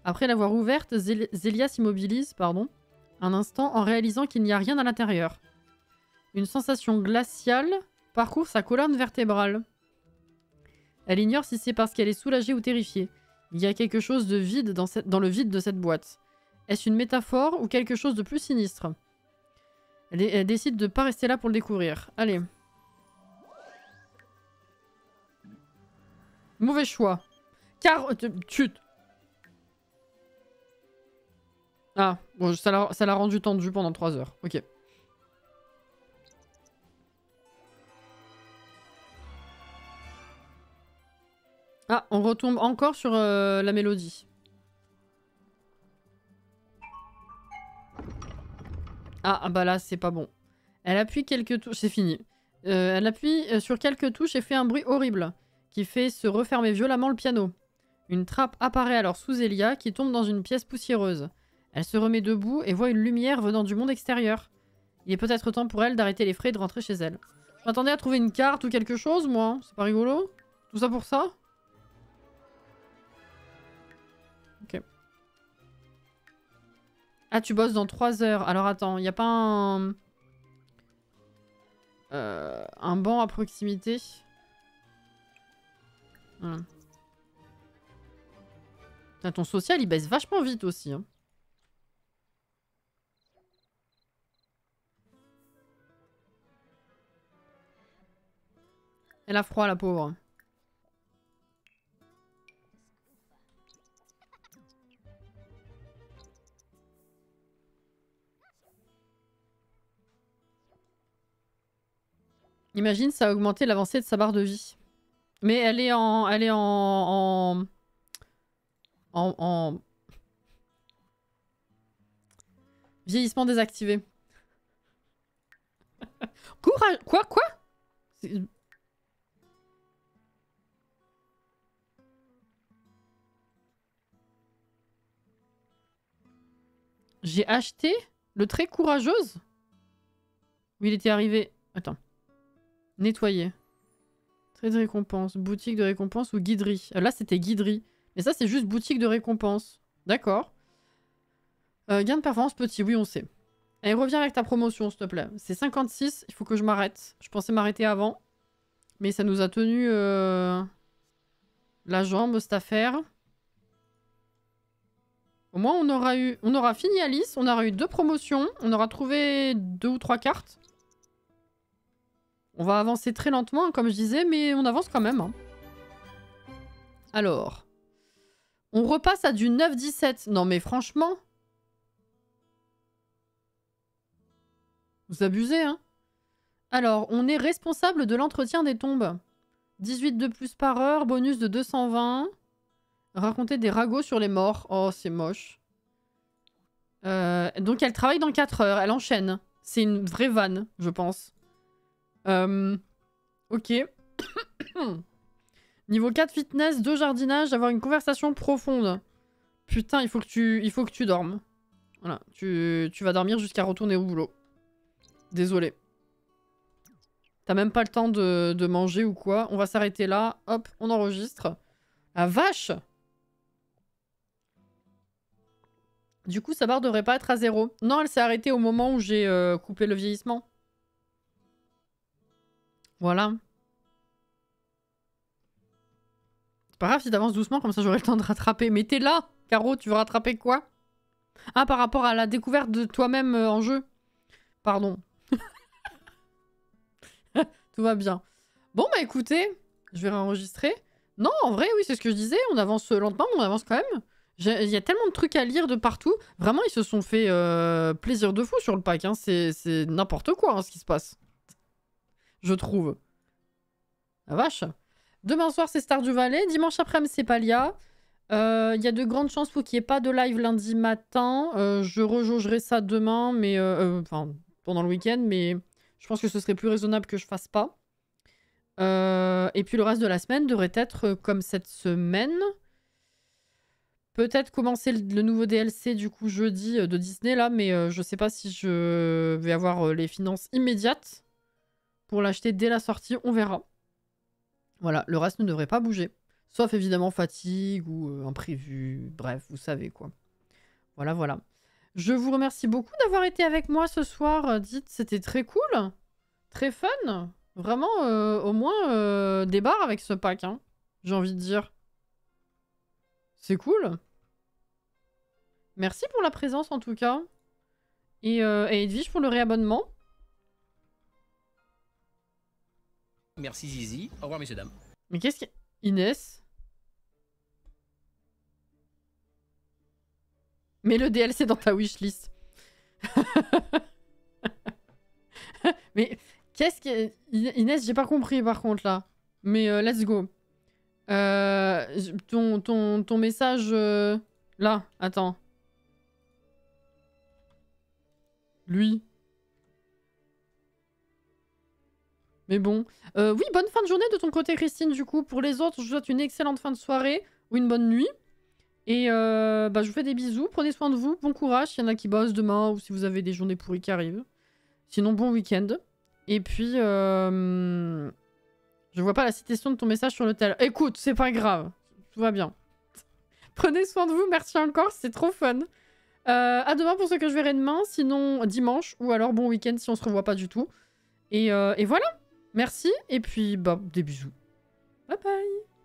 Après l'avoir ouverte, Zélia s'immobilise, un instant en réalisant qu'il n'y a rien à l'intérieur. Une sensation glaciale parcourt sa colonne vertébrale. Elle ignore si c'est parce qu'elle est soulagée ou terrifiée. Il y a quelque chose de vide dans le vide de cette boîte. Est-ce une métaphore ou quelque chose de plus sinistre? Elle décide de ne pas rester là pour le découvrir. Allez. Mauvais choix. Car... Chut. Ah, bon, ça l'a rendu tendu pendant 3 heures. Ok. Ah, on retombe encore sur la mélodie. Ah bah là, c'est pas bon. Elle appuie quelques touches... C'est fini. Elle appuie sur quelques touches et fait un bruit horrible, qui fait se refermer violemment le piano. Une trappe apparaît alors sous Elia, qui tombe dans une pièce poussiéreuse. Elle se remet debout et voit une lumière venant du monde extérieur. Il est peut-être temps pour elle d'arrêter les frais et de rentrer chez elle. Je m'attendais à trouver une carte ou quelque chose, moi. C'est pas rigolo? Tout ça pour ça? Ok. Ah, tu bosses dans 3 heures. Alors attends, y a pas un banc à proximité? Voilà. Putain, ton social, il baisse vachement vite aussi. Hein. Elle a froid, la pauvre. Imagine, ça a augmenté l'avancée de sa barre de vie. Mais elle est en vieillissement désactivé. Courage. Quoi? J'ai acheté le trait courageuse. Où il était arrivé. Attends. Nettoyer. Trait de récompense. Boutique de récompense ou guiderie. Là, c'était guiderie. Mais ça, c'est juste boutique de récompense. D'accord. Gain de performance petit. Oui, on sait. Allez, reviens avec ta promotion, s'il te plaît. C'est 56. Il faut que je m'arrête. Je pensais m'arrêter avant. Mais ça nous a tenu la jambe, cette affaire. Au moins, on aura fini Alice. On aura eu 2 promotions. On aura trouvé 2 ou 3 cartes. On va avancer très lentement, comme je disais, mais on avance quand même. Hein. Alors. On repasse à du 9-17. Non, mais franchement. Vous abusez, hein. Alors, on est responsable de l'entretien des tombes. 18 de plus par heure, bonus de 220. Raconter des ragots sur les morts. Oh, c'est moche. Donc, elle travaille dans 4 heures. Elle enchaîne. C'est une vraie vanne, je pense. Ok. Niveau 4 fitness, 2 jardinage, avoir une conversation profonde. Putain, il faut que tu dormes. Voilà, tu vas dormir jusqu'à retourner au boulot. Désolé. T'as même pas le temps de manger ou quoi. On va s'arrêter là. Hop, on enregistre. La vache! Du coup, sa barre devrait pas être à 0. Non, elle s'est arrêtée au moment où j'ai coupé le vieillissement. Voilà. C'est pas grave si t'avances doucement, comme ça j'aurai le temps de rattraper. Mais t'es là, Caro, tu veux rattraper quoi? Ah, par rapport à la découverte de toi-même en jeu. Pardon. Tout va bien. Bon, bah écoutez, je vais réenregistrer. Non, en vrai, oui, c'est ce que je disais. On avance lentement, mais on avance quand même. Il y a tellement de trucs à lire de partout. Vraiment, ils se sont fait plaisir de fou sur le pack. Hein. C'est n'importe quoi hein, ce qui se passe. Je trouve. La vache. Demain soir, c'est Stardew Valley. Dimanche après-midi, c'est Palia. Il y a de grandes chances pour qu'il n'y ait pas de live lundi matin. Je rejaugerai ça demain, mais enfin pendant le week-end, mais je pense que ce serait plus raisonnable que je fasse pas. Et puis le reste de la semaine devrait être comme cette semaine. Peut-être commencer le nouveau DLC du coup jeudi de Disney là, mais je sais pas si je vais avoir les finances immédiates pour l'acheter dès la sortie. On verra. Voilà, le reste ne devrait pas bouger. Sauf évidemment fatigue ou imprévu. Bref, vous savez quoi. Voilà, voilà. Je vous remercie beaucoup d'avoir été avec moi ce soir. Dites, c'était très cool. Très fun. Vraiment, au moins, des barres avec ce pack. Hein, j'ai envie de dire. C'est cool. Merci pour la présence en tout cas. Et Edwige pour le réabonnement. Merci Zizi. Au revoir messieurs dames. Mais qu'est-ce que... Inès? Mets le DLC dans ta wishlist. Mais qu'est-ce que... Inès, j'ai pas compris par contre là. Mais let's go. Ton message... Là, attends. Lui. Mais bon. Oui, bonne fin de journée de ton côté, Christine, du coup. Pour les autres, je vous souhaite une excellente fin de soirée ou une bonne nuit. Et je vous fais des bisous. Prenez soin de vous. Bon courage. Il y en a qui bossent demain ou si vous avez des journées pourries qui arrivent. Sinon, bon week-end. Et puis, je vois pas la citation de ton message sur le tel. Écoute, c'est pas grave. Tout va bien. Prenez soin de vous. Merci encore. C'est trop fun. À demain pour ceux que je verrai demain. Sinon, dimanche. Ou alors bon week-end si on se revoit pas du tout. Et voilà. Merci. Et puis, des bisous. Bye bye.